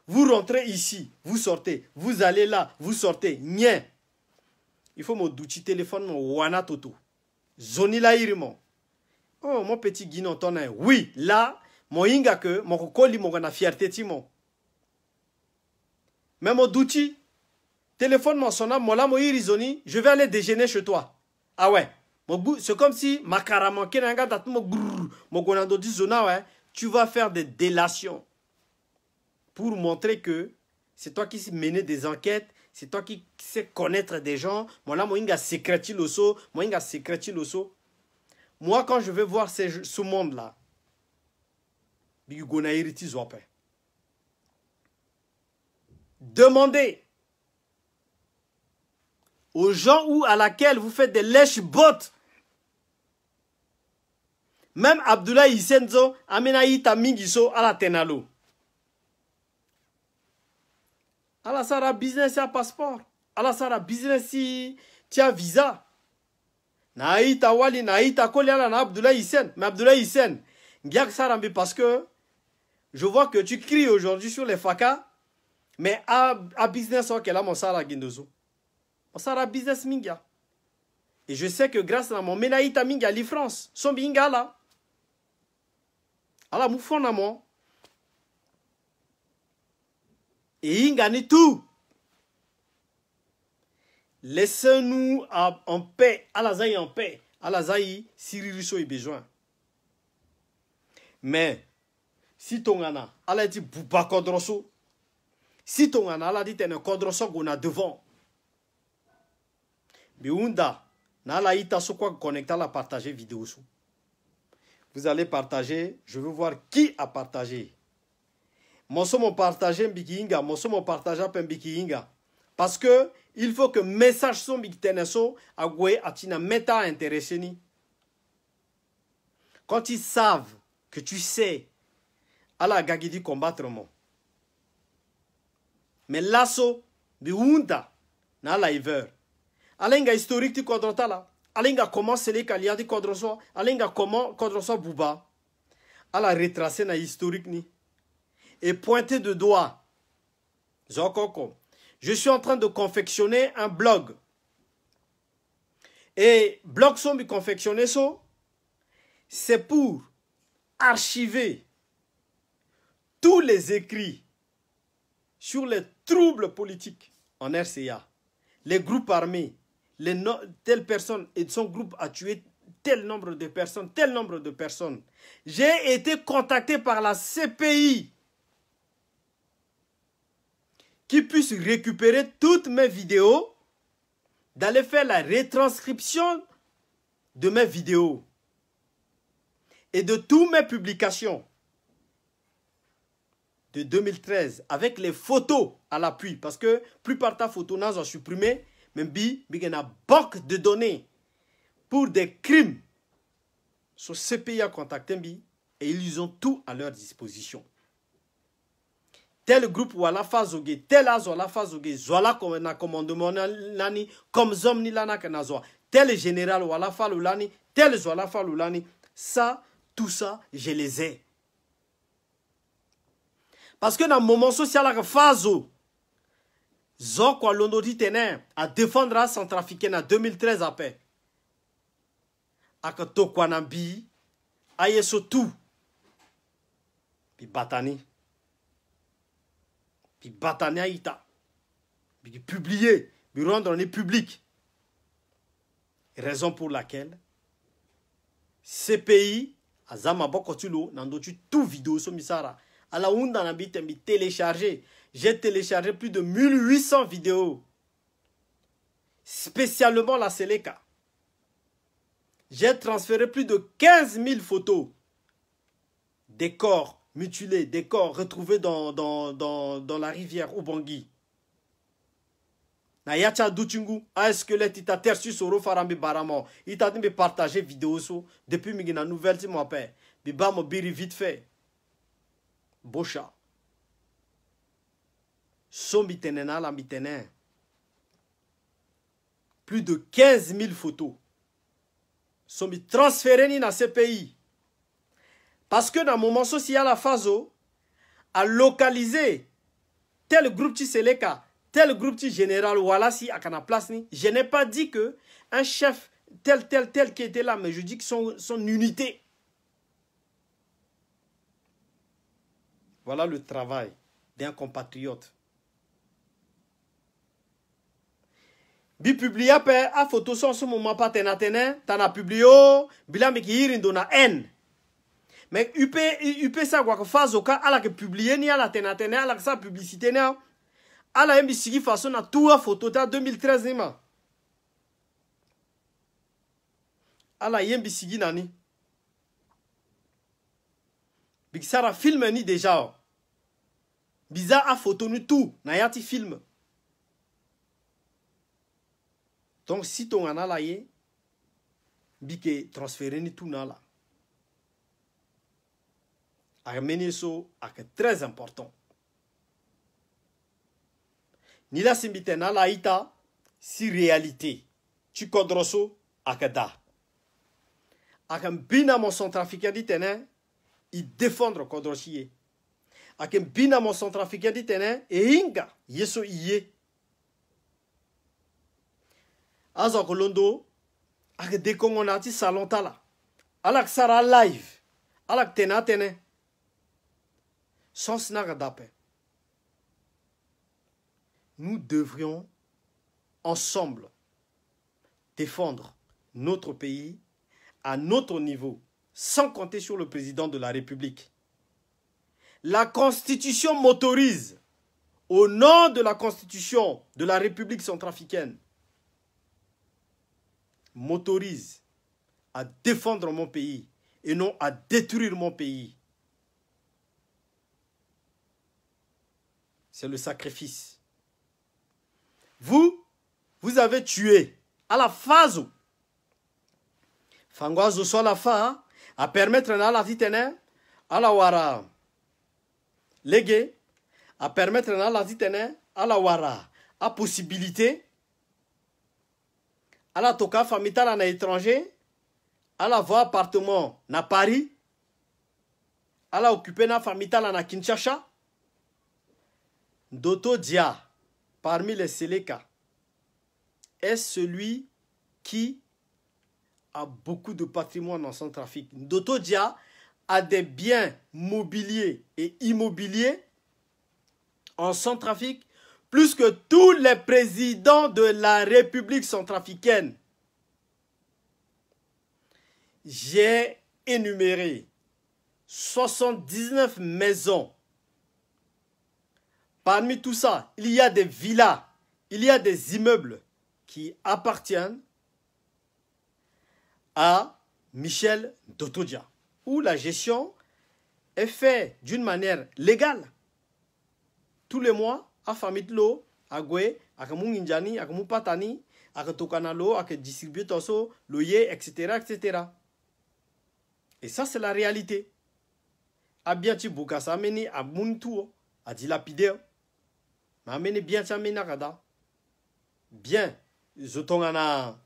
Vous rentrez ici, vous sortez, vous allez là, vous sortez. Nien. Il faut mon douti téléphone, mon wana toto. Zoni la irimo. Oh, mon petit guinon tonin. Oui, là, mon inga que, mon koli, mon gana fierté timo. Mais mon douti, téléphone mon sonna, mon la, mon irizoni, je vais aller déjeuner chez toi. Ah ouais. C'est comme si ma caraman, tu vas faire des délations pour montrer que c'est toi qui sais mener des enquêtes, c'est toi qui sais connaître des gens. Moi, quand je vais voir ce monde-là, demandez aux gens ou à laquelle vous faites des lèches-bottes. Même Abdoulaye Isenzo, Amenaï Tamingiso, à la Tenalo. À la Sara business à passeport. À la Sara business si tu as visa. Naïta Wali, Naïta Koliala, na Abdoulaye Isen. Mais Abdoulaye Isen, Giak Sarambi, parce que je vois que tu cries aujourd'hui sur les fakas, mais à business, ok, là, mon Sara Guindozo. Mon Sara business minga. Et je sais que grâce à mon Menaïta minga, li France, son binga là. Alors, moufon à moi. Et il gagne tout. Laissez-nous en paix. Alazaï en paix. Alazaï, Cyril Rousseau a besoin. Mais, si ton ana, ala dit Bouba Kodroso. Si ton ana, ala dit un Kodroso qu'on a devant. Biunda, na la ita so quoi connecter la partager vidéo. Vous allez partager, je veux voir qui a partagé. Moi, mon partagé Mbikinga, moi, mon partagé Mbikinga. Parce que il faut que message son Mbikiteneso a goué atina meta intéressé ni. Quand ils savent que tu sais, ala gagidi combattre moi. Mais l'asso, biunda, na liver. Alenga historique ti kodrota là. Alenga comment c'est les kalia di kodroso. Alenga comment kodroso buba. Ala retracer na historique ni. et pointer de doigt. Je suis en train de confectionner un blog. Et blog sont confectionné ça, c'est pour archiver tous les écrits sur les troubles politiques en RCA, les groupes armés, telle personne et son groupe a tué tel nombre de personnes, tel nombre de personnes. J'ai été contacté par la CPI qui puisse récupérer toutes mes vidéos, d'aller faire la retranscription de mes vidéos et de toutes mes publications de 2013 avec les photos à l'appui parce que plupart de photos n'a supprimé même il y a une banque de données pour des crimes sur CPI a contacté et ils ont tout à leur disposition. Tel groupe wala fazoge, tel azola fazoge, zola comme na commandement nani, comme zom ni lana kenazoa, tel général wala falulani, tel zola falulani, ça, tout ça, je les ai. Parce que dans le moment social, la fazo, zo kwa londori tenen, à défendre la centrafricaine en 2013 après. Aka to kwa nambi, aye so tout. Puis batani. Puis batani aïta. Puis publier, puis rendre en public. Raison pour laquelle CPI, azama bokotulo, nandotu tout vidéo so misara. À la Ounda Nabi téléchargé. J'ai téléchargé plus de 1800 vidéos. Spécialement la Seleka. J'ai transféré plus de 15 000 photos. Des corps mutilés, des corps retrouvés dans la rivière Ubangui. Na yacha dutungu, a squelette ita tersu soro farambi baramo. Ita dimbe partager vidéo so depuis migina nouvelle ti mo père. Biba mo biri vite fait. Bocha. So mitenena la mitenen. Plus de 15 000 photos. So mi transféré ni dans ces pays. Parce que dans le moment social, la FASO a localisé tel groupe qui Seleka, tel groupe qui général, voilà si à la place ni. Je n'ai pas dit que un chef tel qui était là, mais je dis que son unité. Voilà le travail d'un compatriote. Bi publié a photo son ce moment pas tenatene, t'en a publié bilan mais qui irin dona N. Mais UP ça quoi que phase au cas à la que publié ni à la tenatene à la que ça publicité na à la mbisigi façon na tout photo ta 2013 ni ma. À la mbisigi nani. Big Sara film ni déjà. Bizarre à photo ni tout, na yati film. Donc si ton ana la ye, bike transférer ni tout na la. Arménie so est très important. Ni la simbite na la ita si réalité. Tu kodroso akada. Akam bina mon centrafricain dit tenen, il défendre kodrosier. Akem bina mon centrafricain dit tenen et inga yeso iye. Azo kolondo ak de kongonati salon tala. Alak sara live. Alak tena tenen. Sans nagadapé. Nous devrions ensemble défendre notre pays à notre niveau, sans compter sur le président de la République. La Constitution m'autorise, au nom de la Constitution de la République centrafricaine, m'autorise à défendre mon pays et non à détruire mon pays. C'est le sacrifice. Vous avez tué à la phase. Fangoazo soit la fa à permettre à la titene à la wara. Légué à permettre à la titene à la wara. À possibilité à la toka famita na étranger à la voie appartement na Paris à la occuper na famita na Kinshasa Ndoto Dia, parmi les Séléka, est celui qui a beaucoup de patrimoine en Centrafrique. Ndoto Dia a des biens mobiliers et immobiliers en Centrafrique plus que tous les présidents de la République centrafricaine. J'ai énuméré 79 maisons. Parmi tout ça, il y a des villas, il y a des immeubles qui appartiennent à Michel Ndoto Dia, où la gestion est faite d'une manière légale. Tous les mois, à Famitlo, à Gwe, à Kamunginjani, à Kamupatani, à Tokanalo, à distribuer Toso, Loye, etc., etc. Et ça, c'est la réalité. A bien ti Bukasa ameni à Muntu, à dilapidé. Mais ameni bien ti ameni à bien, Zotongana.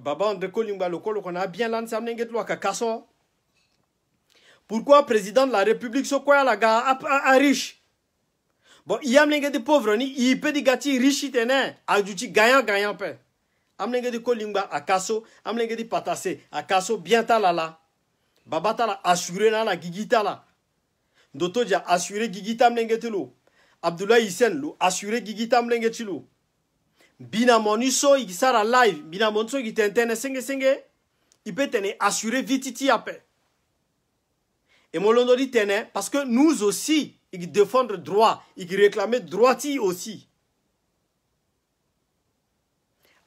Baba André Kolimba Lokolo qu'on a bien lancé à Kakaso. Pourquoi président de la République so quoi la ga a riche? Bon, il y a des pauvres ni il peut dire gati riche tene a du gagnant pe. Amnenge de Kolimba à Kaso, amnenge de Patase à Kaso bien talala. Baba tala assuré na la gigita la. Ndoto Dia assuré gigita amnenge telo. Abdoulaye Hissène lo assuré gigita amnenge telo. Bina moniso il sera live, bina monso il t'entene senge, il peut tenir assuré vititi après. Et molondo dit tenir parce que nous aussi il défendre droit, il réclamer droiti aussi.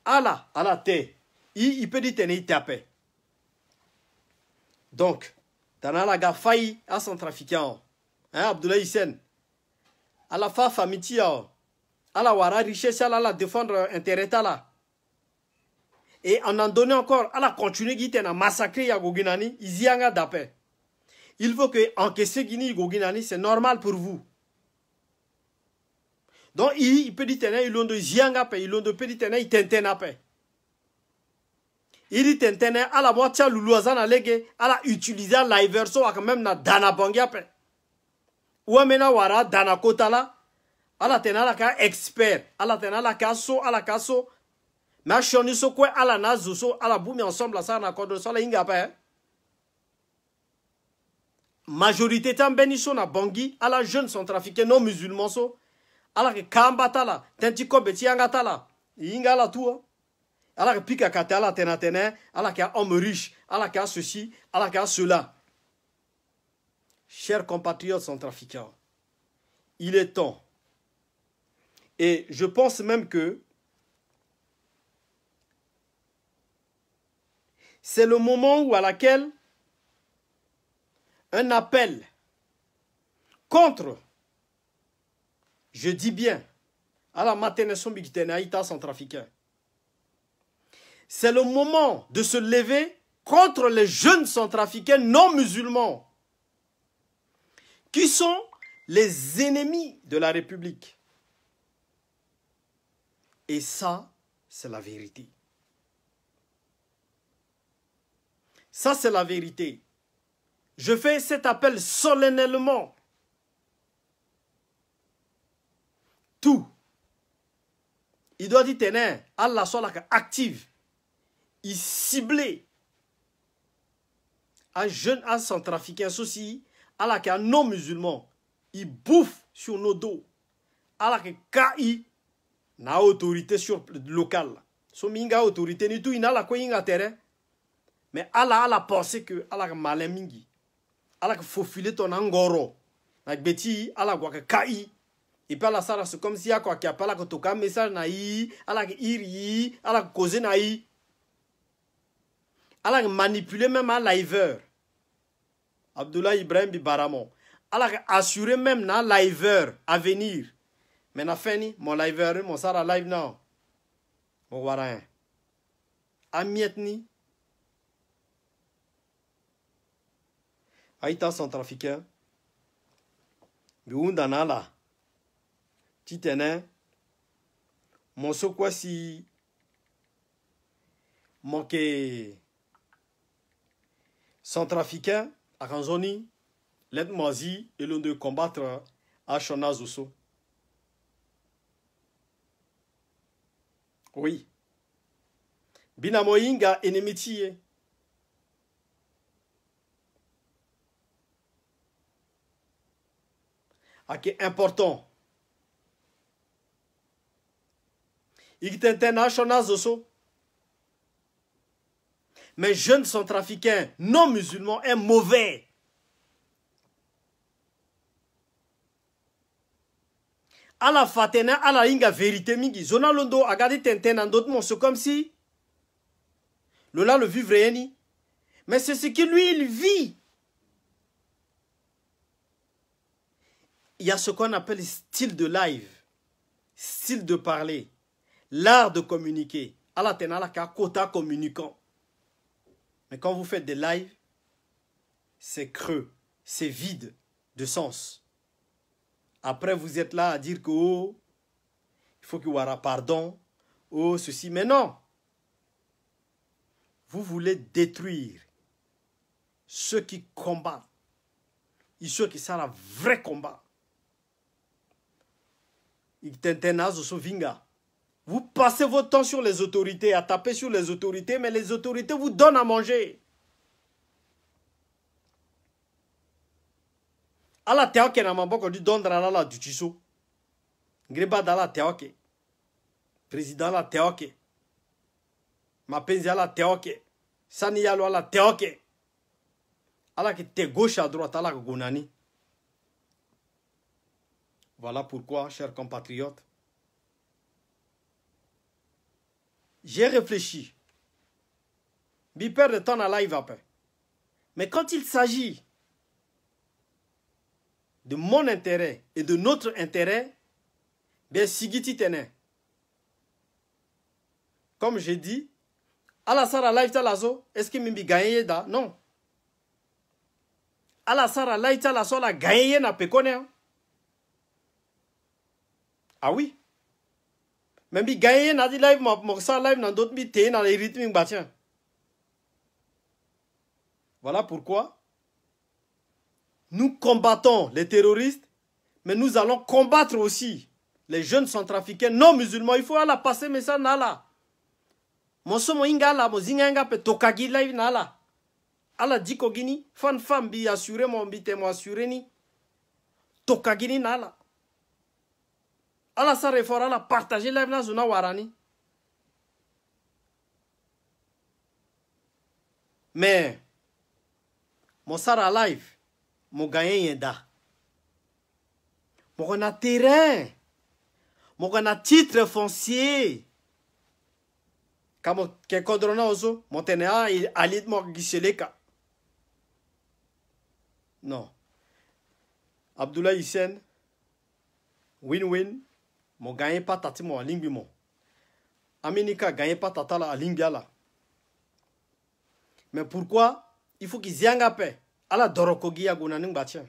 À la terre, il peut dire tenir taper. Donc, dans la gare failli à Centrafricain, hein Abdoulaye Hissène, à la fa famille à la wara richesse à la défendre intérêt là. Et en donné encore à la continuer qui à massacrer ya Goginani, ils y ont d'appel. Il faut que encaisser Guinée Goginani, c'est normal pour vous. Donc il peut dire ils l'ont de zianga pe, ils l'ont de petit il tentena pe. Il dit tentena à la moitié luluazan à légué, à la utiliser l'iverso à quand même na dana bangia pe. Ou amena wara dana kotala. Ala tena la ka expert, ala tena la ka so, ala ka so. Mais choni so quoi ala na zo ala boumi ensemble la ça na code so la inga pa. Majorité tam beniso na bangi ala jeune centrafricain non musulman so. Ala ke kambata la, tenti ko beti angata la. Inga la tout. Ala ke pika kata ala tena tena, ala ka homme riche, ala ka ceci, ala ka cela. Chers compatriotes centrafricains, il est temps. Et je pense même que c'est le moment où à laquelle un appel contre, je dis bien, à la maténation bigitenaïta centrafricain. C'est le moment de se lever contre les jeunes centrafricains non musulmans qui sont les ennemis de la République. Et ça, c'est la vérité. Ça, c'est la vérité. Je fais cet appel solennellement. Tout. Il doit dire, tenez, Allah soit active. Il ciblé. Un jeune centrafricain aussi, Allah qui est non musulman. Il bouffe sur nos dos. Allah qui est na autorité sur locale. So minga autorité ni tout ina la ko inga terrain. Mais ala pensé que ala malin mingi. Ala que faufiler ton angoro. Na beti ala kwa kai. Et puis la sara c'est comme si a quoi qui a pas la ko toka message na yi, ala que iri, ala que cause na yi. Ala que manipuler même à liveur. Abdoulaye Ibrahim Bibaramon. Ala que assurer même na liveur à venir. Mais na fini, mon live, mon sara live now. Mon waran. Amietni. Aïta centrafricain. Biundana la. Titene. Mon so quoi si. Manque. Centrafricain. À Ranzoni. L'aide moisi. Et l'on de combattre à Chonazoso. Oui. Binamoyinga enemitiye. Ok, important. International zoso. Mais jeunes centrafricains non musulmans est mauvais. Ala fatena ala inga vérité mingi. Zona londo agadi tenten en d'autres mots. C'est comme si Lola le vivre réuni. Mais c'est ce que lui il vit. Il y a ce qu'on appelle style de live, style de parler, l'art de communiquer. Ala tenala ka quota communicant. Mais quand vous faites des lives, c'est creux, c'est vide de sens. Après, vous êtes là à dire que oh, il faut qu'il y ait pardon, oh, ceci. Mais non. Vous voulez détruire ceux qui combattent. Et ceux qui sont un vrai combat. Vous passez votre temps sur les autorités, à taper sur les autorités, mais les autorités vous donnent à manger. Ala teoke na maboko du dondra la du chiso. Greba dala teoke. Président la teoke. Mapenzi ala teoke. Sani yalo ala teoke. Ala ki te gauche à droite ala gonani. Voilà pourquoi, chers compatriotes, j'ai réfléchi. Je perds de temps à live après. Mais quand il s'agit de mon intérêt et de notre intérêt, bien sigiti tene. Comme j'ai dit, à la sara live talazo, est-ce que mimbi gagne da? Non. À la sara live talazo la gagne na pekone. Ah oui. Même si gagner n'a dit live, ça live dans d'autres métiers, dans les rythmes bâtiments. Voilà pourquoi nous combattons les terroristes, mais nous allons combattre aussi les jeunes centrafricains non musulmans. Il faut aller passer mais ça nala. Mon somo ingala, mon zinga pe tokagi live nala. Ala diko gini, fan femme bi assuré mon bité mo assuré ni. Tokagini nala. Ala sa réforme ala partager live na zona warani. Mais mon sara live, mon gagne yenda. Mon a terrain, mon a titre foncier. Comme que kodrona ozo, mon tenea il alit mo giseleka. Non. Abdoulaye Hissène, win-win. Mon gagne pas tati mo lingbi mo. Aminika gagne pas tata la lingiala. Mais pourquoi il faut qu'ils y aient un peu à la dorokogi à Gounaning Batien.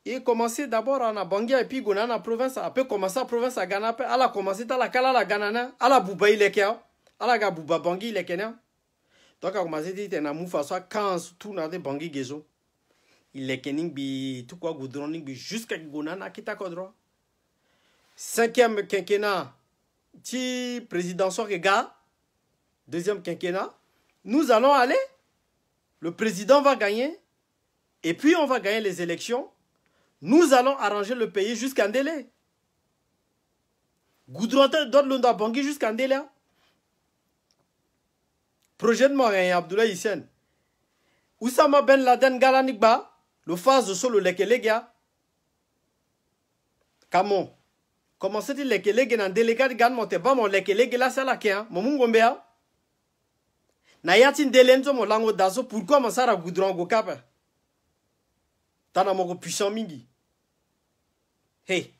Il commençait d'abord à Bangia et puis Gounana province, après commencer à province à Ghana, à la commencer à la Kala la Ganana, à la Bouba il est à la Gabouba Bangui il est Kenya. Donc à commencer dit en amoufa soit quand tout n'a des Bangui Gezo. Il est Kening bi tout quoi goudroning bi jusqu'à Gounana qui t'a droit. 5e quinquennat, ti président Sorega, 2e quinquennat. Nous allons aller, le président va gagner, et puis on va gagner les élections. Nous allons arranger le pays jusqu'à Ndélé. Goudronte donne l'onda Bangui jusqu'à Ndélé. Projet de Morin Abdoulaye Hissène. Oussama Ben Laden Galanikba, le phase de solo lekelega. Comment? Comment c'est-il lekelega dans délégat de Gan Monteba, mon lekelega là, c'est la kia, mon mungombea? Na yatin delenzo mo lango dazo pourquoi mon sara goudron go kapa tana mo puissant mingi hey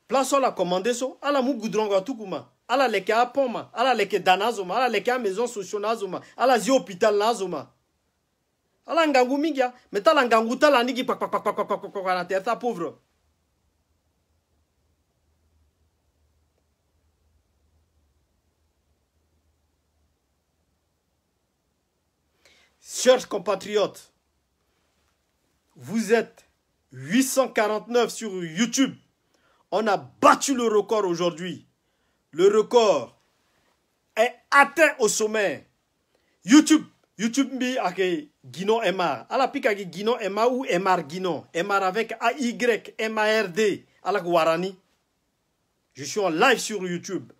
place la commander so ala mu goudron go tukuma ala leke apoma ala leke danazoma ala leke maison sociale ala zi hôpital nazoma ala ngangu mingi mais tala ngangu tala nigi pak na terre pauvre. Chers compatriotes, vous êtes 849 sur YouTube. On a battu le record aujourd'hui. Le record est atteint au sommet. YouTube bi avec Guinon Emar. Ala pika Guinon Emar ou Emar Guinon. Emar avec A-Y, M-A-R-D. Ala Warani. Je suis en live sur YouTube.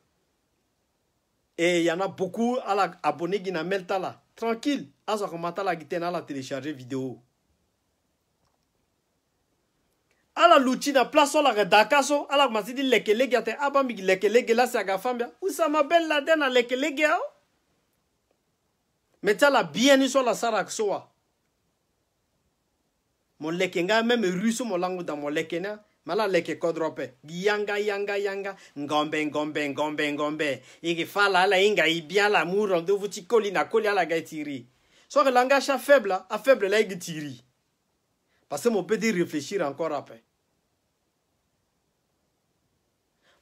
Et il y en a beaucoup à la abonnés qui n'ont pas là. Tranquille. À ce moment-là, la télécharger vidéo. Ala l'outil na place sur la dakaso. Ala m'a dit leke lege te abambi leke lege la saga fambia. Où ça m'appelle la dena leke lege ao? Mais tu la bien sur la sarak soa. Mon leke nga même russe mon langue dans mon leke na. Mala leke kodrope. Yanga. Ngombe. Ige fala la inga ibia la mouron de vuti kolina koli ala gaitiri. So que langage a faible la ige tiri. Parce que mon peut dire réfléchir encore après.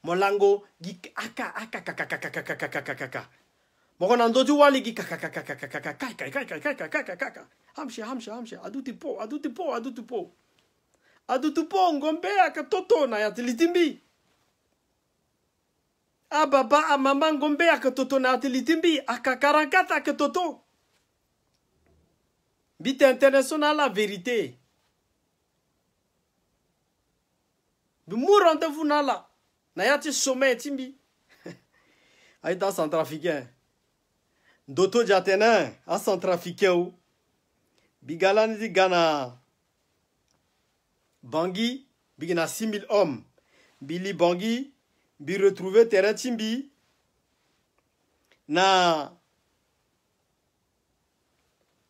Mon lango gi aka. Mon ando du wali gi hamshe adutupo ngombe aka toto na ya tilitimbi. Baba a mama ngombe aka toto na tilitimbi aka karakata aka toto. Bite international la vérité. Bimou rendez-vous nala. Nayati sommet timbi. Aïda centrafricain. Doto jatena a centrafricain ou. Bigalani di Ghana. Bangui, bigena 6000 hommes. Billy Bangui, bi retrouver terrain timbi. Na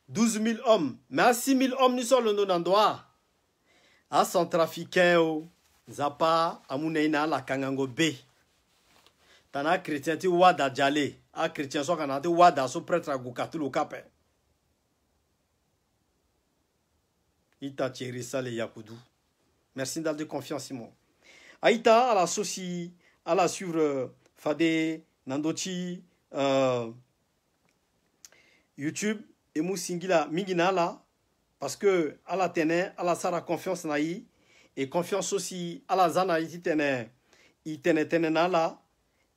12 000 hommes. Mais à 6 000 hommes, nous sommes le nonandoa. À centrafricain ou. Zapa amuneina la kangango B. Tana chrétien ti wada jale. A chrétien so kanate wada so prêtre a gukatu lo kape. Ita Thierry le Yakoudou. Merci d'aller de confiance Simon. Aïta à la soci à la suivre Fade Nandochi YouTube et Moussingila Mingina là parce que à la tene à la sara confiance naï. Et confiance aussi à la zana il tene na la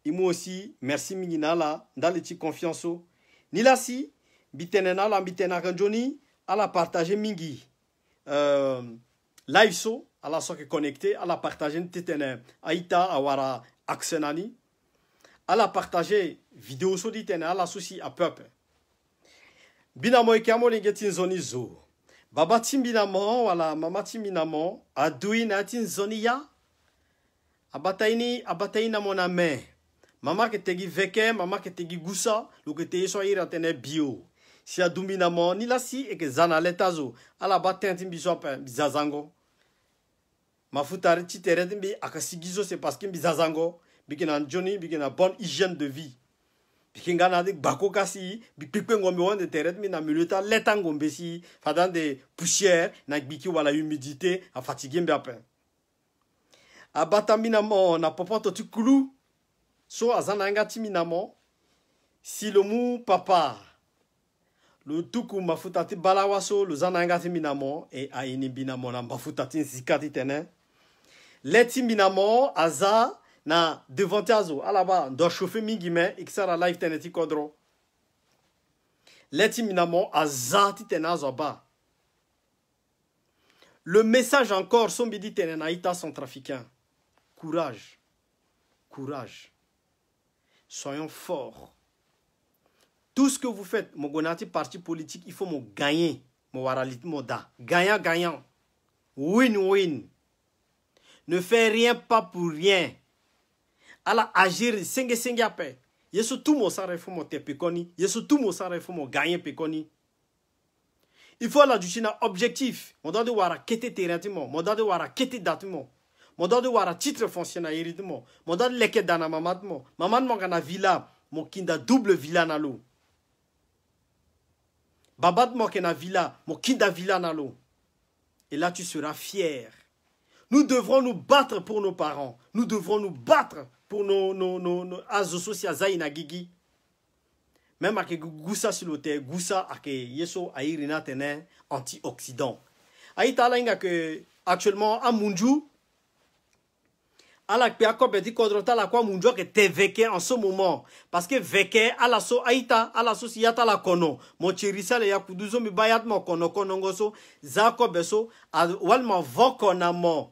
imu aussi merci mingina la dans les confiance ni la si bitene na la bitena kanjoni à la partager mingi live so à la soke connecté à la partager titene aita awara aksenani à la partager vidéo so ditene à la souci à peuple binamo ikamo lingetin zoni zo. Baba timbinamo wala mama timbinamo adui na tin zonia abataina mona me mama ke tegi veke mama ke tegi gusa lo ke te so ira tene bio si adumbinamo ni la si e ke zana letazo ala batin timbiso pa bizazango mafutari titere timbi akasigizo c'est parce que bizazango bikina Johnny bikina bonne hygiène de vie. Bikingana de bako kasi bikpe ngombe wonde teret mi na milita letangombe si fadan de poussière na biki wala humidité a fatigué mbe abatamina mo na popoto tikulu so azana ngati minamo si le mu papa le tuku mafutati balawaso le zana ngati minamo e aini binamo na mafutati zikati tene leti minamo aza na devant azo alaba do chauffer mingime xara live teneti kodro leti minamo azati tenazo ba le message encore son bidi tenenaita centrafricain courage soyons forts tout ce que vous faites mon gonati parti politique il faut me gagner mon waralit moda gagnant win ne fais rien pas pour rien. Ala agir senge ape yeso tout mo sare fo mo te pekoni yeso tout mo sare fo mo gagner pekoni il faut la duchina objectif mo doit de wara kete terrain mo doit de wara kete datimo mo doit de wara titre foncier na iritimo mo doit leke dana mamad mo kana villa mo kinda double villa na lo babad mo kena villa mo kinda villa na lo et là tu seras fier. Nous devrons nous battre pour nos parents. Nous devrons nous battre pour nos associations zaina gigi. Même avec Goussa sur l'hôtel, Goussa avec Yeso Aïrina Tene antioxydant. Aïta l'inga que actuellement à Munju, ala pe akobeti kodrota la kwa munjo que te veke en ce moment parce que veke ala so aita ala so siata la kono mo chirisa le yakuduzo mi bayat mo kono konongoso zako beso wal ma voko na mo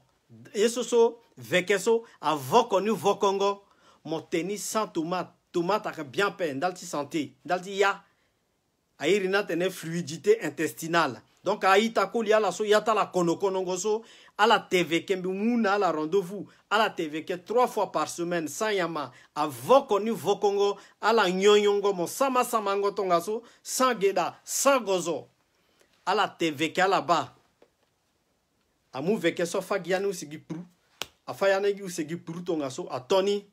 yeso so veke so a voko ni vokongo mo teni sans tomate a bien peine dalti santé dalti ya airina tene fluidité intestinale donc aita ko li ala so yata la kono konongoso à la TVK, à la rendez-vous, à la TVK 3 fois par semaine, sans yama, à vokoni vokongo, à la nyonyongo, mon sama samango tongaso, sans geda, sans gozo, à la TVK là-bas. À mou veke so fagianu sigi pru, à fayanegi ou sigi pru tongaso, à Tony,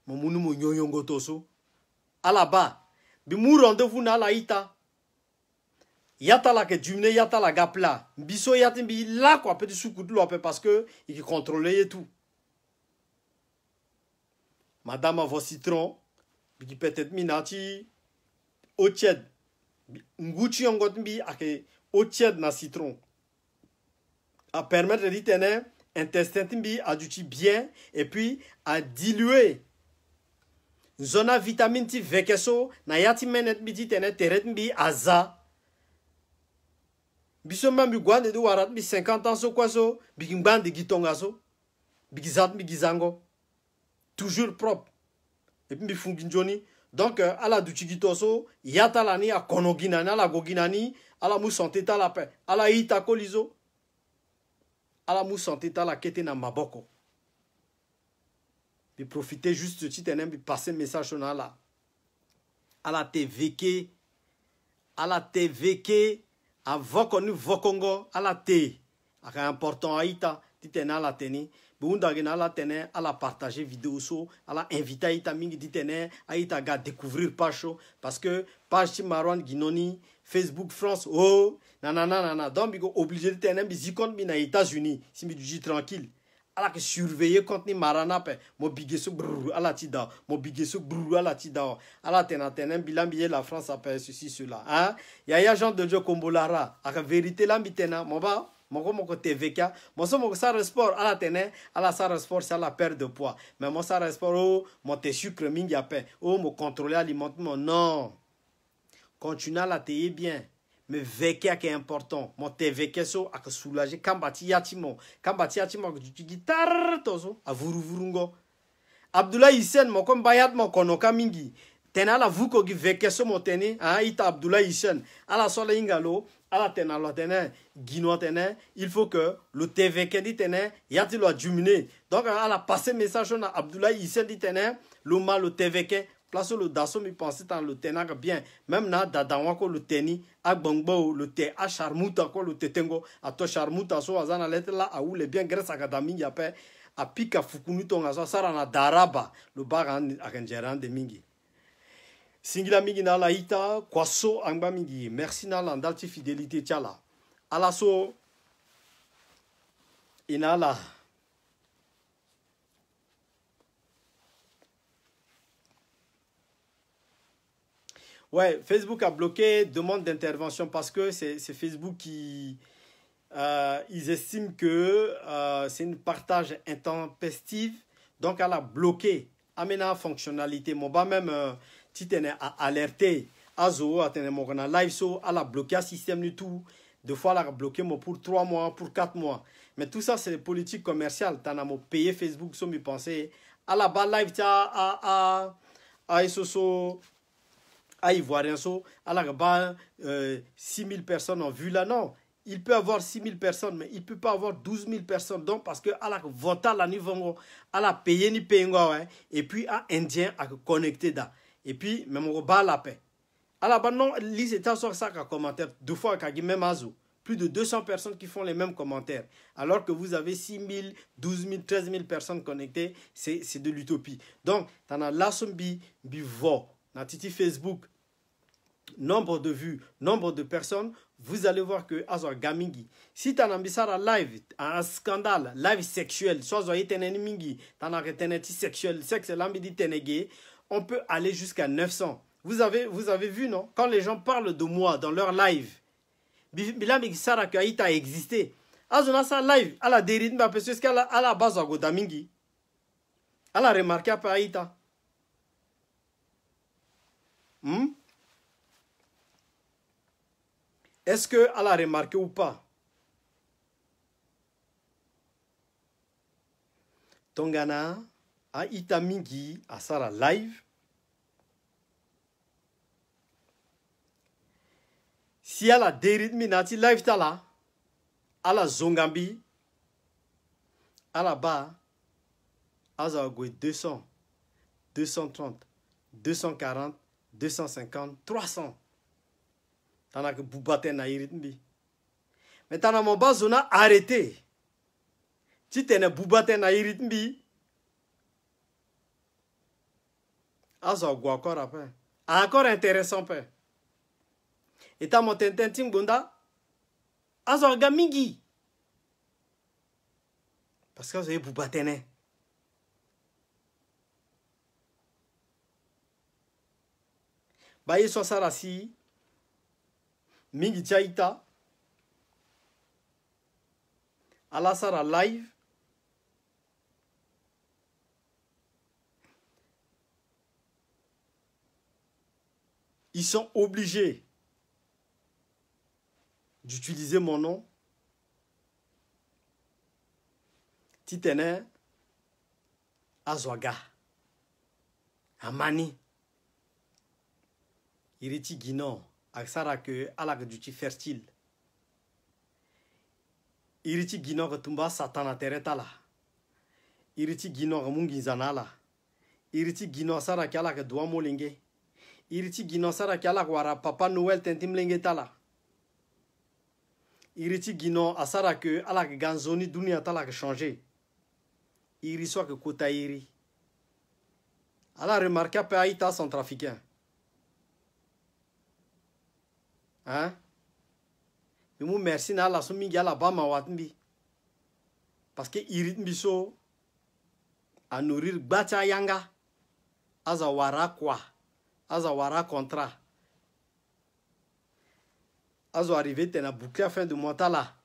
mon mounou mon nyonyongo toso, à la-bas, bimou rendez-vous na la ita. Yata la que dumne yata la gapla biso yata bi la quoi petit soukout lo parce que il contrôlait tout madame avo citron bi peut-être minati au tiède nguchi ongot bi ake au tiède na citron à permettre de tenir intestin bi a du bien et puis à diluer zona vitamine ti vekeso na yati menet bi tenir teret bi aza biso mambi gwande do warat mi 50 ans so quoi so bigimbande gitonga so bigizat mi gizango toujours propre et puis mi funginjoni donc ala du chigitoso yata la ni a konogina na la goginani ala mu santé ta la paix ala ita kolizo ala mu santé ta la kete na maboko bi profiter juste petit tenem bi passer message na la ala tvk avant qu'on nous vocongo à la thé. C'est important à ita, titena à la teni. Boundagena à la tene, à la partager vidéo so, à la inviter à ita mingi titene, à ita ga découvrir page parce que page ti Marwan Ginoni, Facebook France, oh, nanana, donc bigo obligé de tene bi compte bi na États-Unis, si mi du tranquille. ala que surveiller contenu marana pe mo bigeso brrr ala tida mo bigeso brrr ala tida ala tenen bilan billet la France appelle ceci cela hein ya Jean de Dieu Kombolara a vérité la mitena mo ba moko TVK mo so mo sa sport ala tenen ala sa sport c'est la perte de poids mais mo sa sport oh mo te sucre mingi ape oh mo contrôler alimentaire non continue à la tailler bien. Mais vécu qui est important. Mon TVK so a soulager kambati yatimo du guitare tozo a vurungo. Abdoulaye Hissène mon comme bayat mon konoka mingi. Tena la vuko gi vécu so mon teni a ita Abdoulaye Hissène ala sola ingalo ala tena lo tena gino tena il faut que le TVK dit tena yati lo diminuer. Donc ala passer message na Abdoulaye Hissène dit tena le mal le TVK place le dasso mi pensait dans le tenaga bien même na dadawa ko le teni agbongbo le te a charmuta ko le tetengo a to charmuta so azana lettre là a ou le bien grâce à kadami ya pe a pika fukunu tonga so sara na daraba le baran akanjeran de mingi singila mingi na la ita kwaso angba mingi merci na la ndalti fidélité tiala ala so inala. Ouais, Facebook a bloqué demande d'intervention parce que c'est Facebook qui ils estiment que c'est une partage intempestive, donc elle a bloqué amena fonctionnalité. Mon bas même titene a alerté azo atene mon live so elle a bloqué un système du tout. Deux fois elle a bloqué moi pour 3 mois, pour 4 mois. Mais tout ça c'est politique commerciale. T'en as mon payé Facebook so mi penser à la bas live tia à isoso à Ivoirien, à la bas 6000 personnes ont vu là, non. Il peut avoir 6000 personnes, mais il ne peut pas avoir 12 000 personnes. Donc, parce que à la vota la niveau, à la payer ni payer, et puis à Indien à connecter là. Et puis, même au bas la paix. À la bas, non, lise et sur ça qu'à commentaire, 2 fois qu'à même azo. Plus de 200 personnes qui font les mêmes commentaires. Alors que vous avez 6 000, 12 000, 13 000 personnes connectées, c'est de l'utopie. Donc, tu as la sombi, bivo. Dans Titi Facebook, nombre de vues, nombre de personnes, vous allez voir que Azor Gamingi, si tu as un live, un scandale, live sexuel, soit vous avez un mingi, tu as un sexuel, sexe, l'ambidi ténégué, on peut aller jusqu'à 900. Vous avez vu, non? Quand les gens parlent de moi dans leur live, Bilam Sara a existé. Azona sa live, ala dérit mba parce que ala base à godamingi. Ala remarqué après Aïta. Est-ce que elle a remarqué ou pas? Tongana a itamingi a sara live. Si elle a dérit minati live tala, elle a zongambi, elle a ba, elle a 200, 230, 240, 250, 300. Tana que boubate na iritmbi. Mais tana mon bazona arrêté. Si t'es boubate na iritmbi, azo go encore après. Encore intéressant peu. Et t'as mon tintin bunda, azo gamingi. Parce que vous avez boubate ne. Baye so sarasi. Mingi Tchaïta, Alassara live, ils sont obligés d'utiliser mon nom. Titene Azwaga, Amani, Iriti Guinon. Aksara que ala que du fertile. Iriti gino que tumba satana tereta la. Iriti gino que mungi zanala. Iriti gino sara que ala que doa molenge. Iriti gino sara que ala que wara papa Noël tentim lenge tala. Iriti gino asara que ala que ganzoni dunia tala que changer. Iri soit que kota iri. Ala remarqué pe aïta centrafricain. Hein? Mais merci na la soumi gala bama watmbi. Parce que irit miso à nourrir bacha yanga. Azawara quoi? Azawara contrat. Azo arrivé tena boucler à fin de mois là.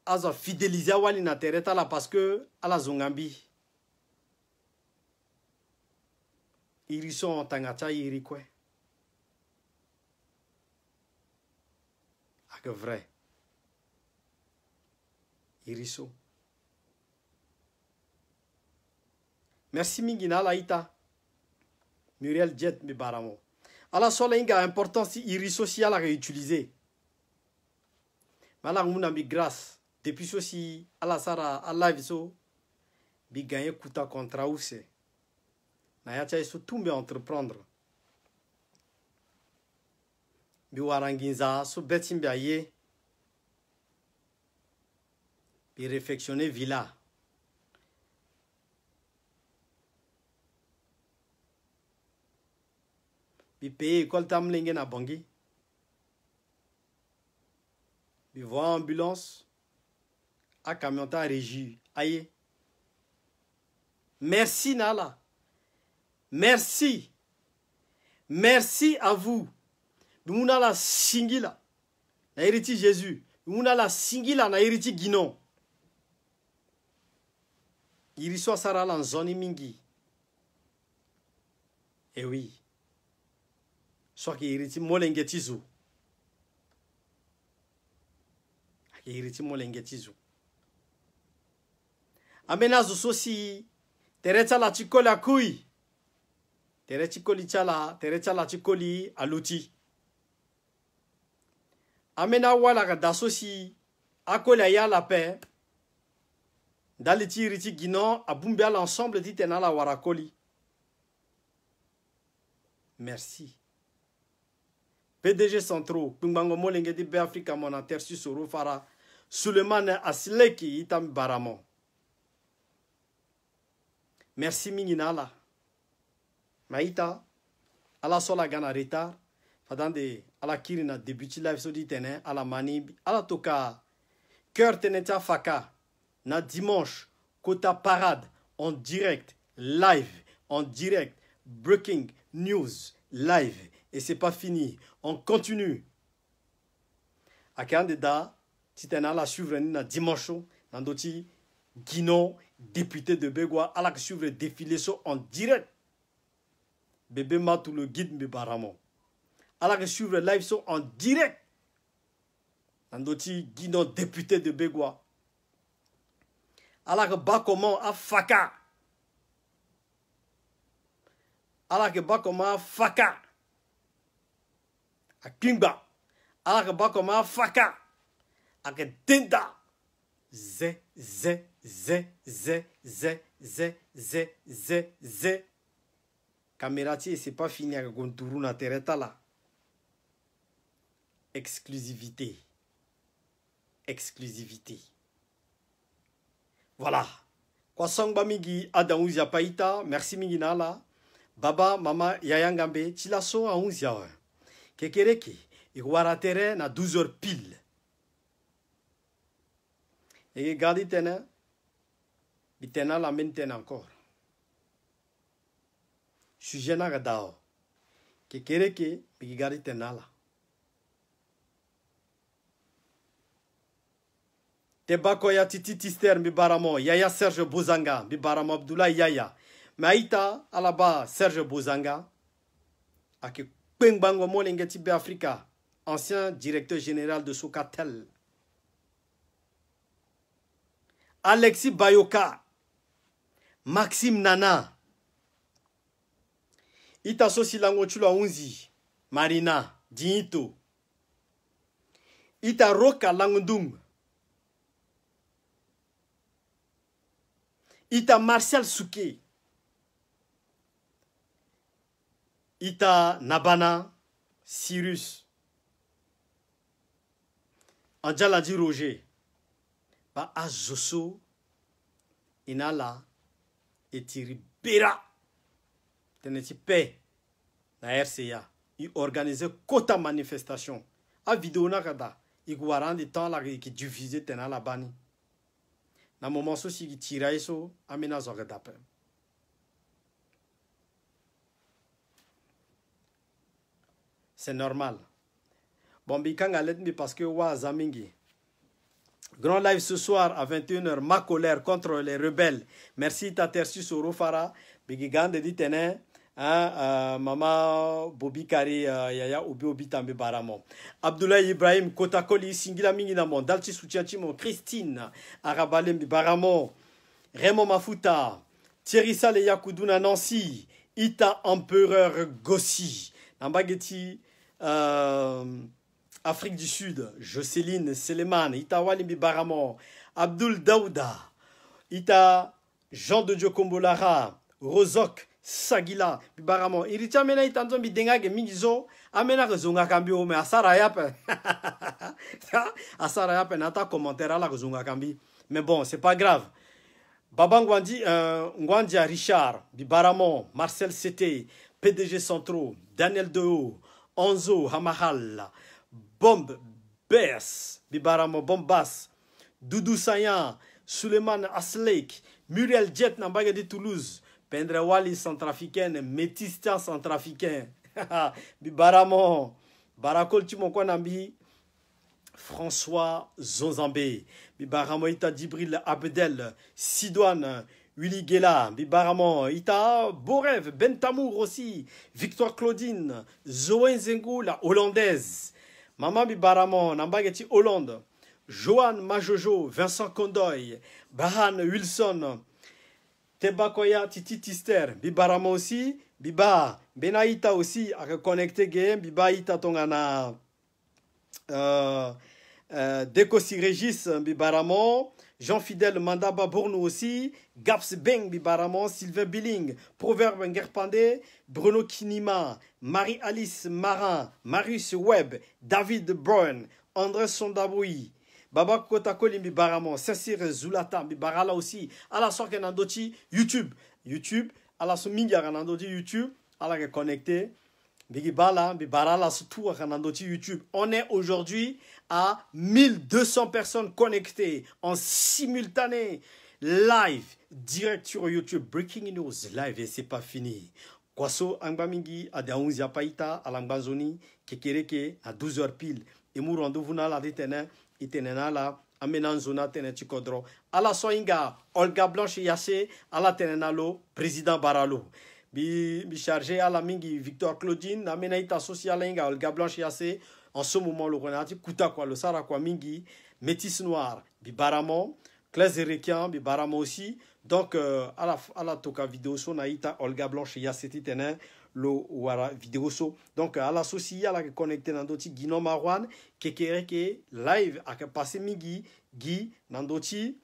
Azo fidéliser wali na tereta là parce que ala zongambi. Irison tangacha iri quoi? Que vrai. Iriso. Merci Mingina Laïta. Muriel Jet mi baramo. Ala sola inga importance si Iriso si ala réutilisé. Mala nguna mi grâce. Depuis ceci ala sara ala viso bi gagner kuta contrat ou c'est. Na ya cha iso tumbe entreprendre. Bi waranginza so betim biaye bi réfectionner villa bi payer école tam lenge na bangi bi voir ambulance à camion ta régie aye. Merci Nala, merci à vous. Nous la singila na hériti Jésus. Nous la singila na hériti Guinon. Il soit sara en zone mingi. Eh oui. Soit qui hériti molengetizu. Qui hériti molengetizu. Amenazo sosi terecha la chikola kui. Terechikoli chala, terecha la chikoli aluti. Amena wala dasosi akola ya la paix. Daliti riti Guinon abumbi à l'ensemble dit la warakoli. Merci. PDG Centro, Pumbango Molenge di Africa Monater Susoro Fara, Suleiman Asileki Itam Baramon. Merci Minginala. Maïta, ala sola gana retard. Fadande ala kirina débuti live so ditene ala manib ala toka cœur teneta faka na dimanche kota parade en direct live en direct breaking news live et c'est pas fini on continue akandeda Si tu es la suivre na dimanche, dans d'autres Guinon, député de Begwa, à la suivre le défilé en direct. Bébé Matou le guide Mbibaramo. À la suivre live en direct. Dans d'autres Guinon, député de Begwa. À la bas comment à Faka. À la bas comment à Faka. À Kimba. À la bas comment à Faka. À Tenda. Z. Caméra, c'est pas fini avec Gontourou na tereta là. Exclusivité. Exclusivité. Voilà. Kwa songba mingi adaouzia paita, merci mingi nala. Baba, mama, yayangambe, chilaso a 11h. Kekereke, iwara tere na 12h pile. Et regardez tena, bitena la mainten encore. Sujet na gadao. Kekereke, regardez tena la. Tebakoya Titi Tister Mbibaramo, Yaya Serge Bozanga, Mbibaramo Abdoulaye Yaya. Maïta Alaba Serge Bozanga, Ake Pengbango Molengeti Africa, ancien directeur général de Socatel. Alexis Bayoka, Maxime Nana, Ita Sosilango Chula Unzi, Marina, Dinito, Ita Roka Langundung, Ita Martial Souké, Ita Nabana, Cyrus, Andjaladi Roger, Ba Azoso, Inala, Etiri Bera, Teneti Paix, la RCA, il organisait quota manifestation. A vidéo nakada, il guaran de temps là qui diffusait tenala bani. Na moment sosi qui tiraille so, amena zogadapem. C'est normal. Bon, bikanga let me parce que wa zamingi. Grand live ce soir à 21h, ma colère contre les rebelles. Merci Tatersu Sorofara, Bigigande dit tene, Mama Bobi Kari, Yaya Obi Obi Tambe Baramo. Abdoulaye Ibrahim, Kotakoli, Singila Minginamon, Dalti Soutiachimo, Christine, Arabalem Baramo, Raymond Mafuta, Thierry Sale Yakoudouna Nancy, Ita Empereur Gossi, Nambageti, Afrique du Sud, Jocelyne Seleman, Ita Walimbi Baramo, Abdul Daouda, Ita Jean de Dieu Kombolara, Rozok Sagila, Baramo, Iricha Mena Itanzo Bidengage Mingizo, Amena Rezunga Kambi, mais Asara Yape. Asara Yape, Nata commentaire à la Rezunga Kambi. Mais bon, c'est pas grave. Baba Ngwandia Richard, Bibaramo, Marcel Cete, PDG Centraux, Daniel Dehaut, Onzo Hamahal, Bomb Bess, Bibaramo Bombas, Doudou Sayan, Suleiman Aslek, Muriel Jet Nambaga de Toulouse, Pendrewali centrafricaine, Métistia centrafricain, Bibaramo, Barakol Timokonambi, François Zonzambé, Bibaramo Ita Djibril Abdel, Sidouane, Willy Guéla, Bibaramo, Ita Borev, Bentamour aussi, Victoire Claudine, Zoé Zengou, la hollandaise, Maman Bibaramo, Nambageti Hollande, Joanne Majojo, Vincent Kondoy, Bahan Wilson, Tebakoya Titi Tister, Bibaramo aussi, Biba, Benaïta aussi, à reconnecter game, Biba Ita Tongana, Dekosi Régis, Bibaramo, Jean-Fidèle Mandaba Bournou aussi, Gaps Beng Bibaramo, Sylvain Billing, Proverbe Ngerpandé, Bruno Kinima, Marie-Alice Marin, Marius Webb, David Brown, André Sondaboui, Baba Kotakoli Bibaramo, Cécile Zulata Bibarala aussi, à la sorte Nandoti, YouTube, à la Sominga Nandoti YouTube, à la connecter. Bigibala, Bibarala, surtout à Nandoti YouTube. On est aujourd'hui à 1200 personnes connectées en simultané, live, direct sur YouTube. Breaking news, live, et c'est pas fini. Kwaso Angbamingi, à Daounzia Païta, à l'Ambazoni, Kekereke, à 12h pile. et mu rendez-vous na la titene itenena la amena zona tene tikodro ala soinga Olga Blanche Yassé ala tenena lo président Baralo bi chargé ala mingi Victor Claudine amena ita social inga Olga Blanche Yassé en ce moment le renati kuta kwa le sara kwa mingi métis noir bi Baramo Claire Erekian bi Baramo aussi donc à la toka vidéo so na ita Olga Blanche Yassé titene lo wara vidéo so donc à la soci à la connecté nandoti Guino Marwan kekereke live a passé migi Guy Nandoti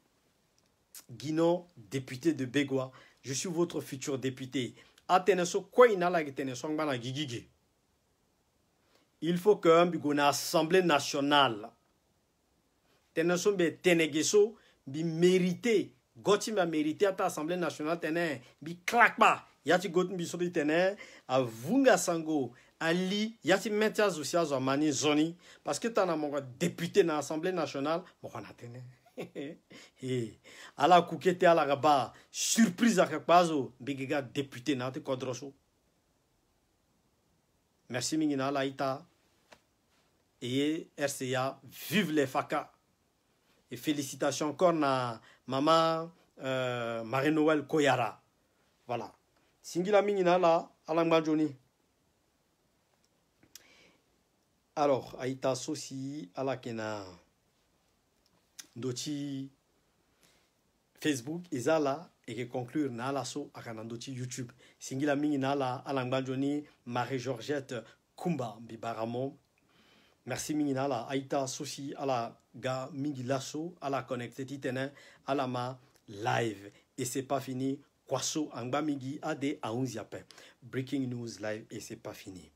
Guino député de Begwa je suis votre futur député ateneso quoi ina la teneso ngana gigigi il faut que bigona assemblée nationale teneso be tenegeso bi mérité goti ma mérité à ta assemblée nationale tene bi claque yati gotin bi sodi tene a vunga sango ali yati metia social zo mani zoni parce que t'as mon député dans l'Assemblée nationale mon on a tene et ala kukete ala gaba surprise à quelque part bigiga député na te kodroso merci mingina la ita et RCA vive les FACA et félicitations encore na maman Marie-Noël Koyara voilà Singila mingina la alangba joni. Alors, aïta sosi ala kena doti Facebook izala et que conclure na la so akana doti YouTube. Singila mingina la alangba joni Marie-Georgette Kumba bibaramo. Merci mingina la aïta sosi ala ga mingila so ala connecté titene ala ma live et c'est pas fini. Kwaso angba migi ade aunziape. Breaking news live et c'est pas fini.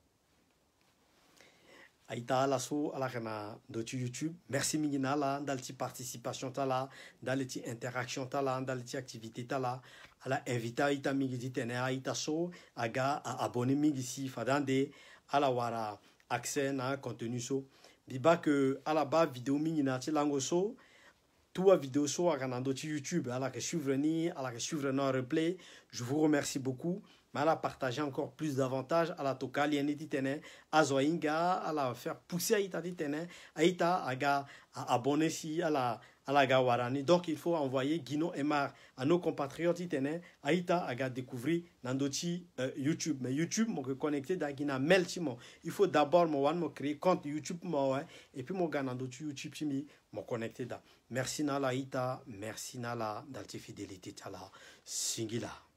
Aïta la so ala kana dotu YouTube. Merci mingina la dalti participation tala, dalti interaction tala, dalti activité tala. Ala invita aïta migi ditene aïta so aga a abonné migi si fadande ala wara accès na contenu so. Biba que ala ba vidéo mingina ti lango so. Tout vidéo sur YouTube, à la que suivre en replay. Je vous remercie beaucoup. Mais à la partager encore plus davantage à la toka lieni titene à zoinga à la faire pousser à ita titene à ita aga à abonner si à la gawarani. Donc il faut envoyer Guino Emar à nos compatriotes titene à ita aga découvrir nandoti YouTube. Mais YouTube mon connecté d'agina meltimo. Il faut d'abord mon créer compte YouTube moi et puis mon gars nandoti YouTube chimi mon connecté da. Merci nala ita, merci nala d'alti fidélité tala singila.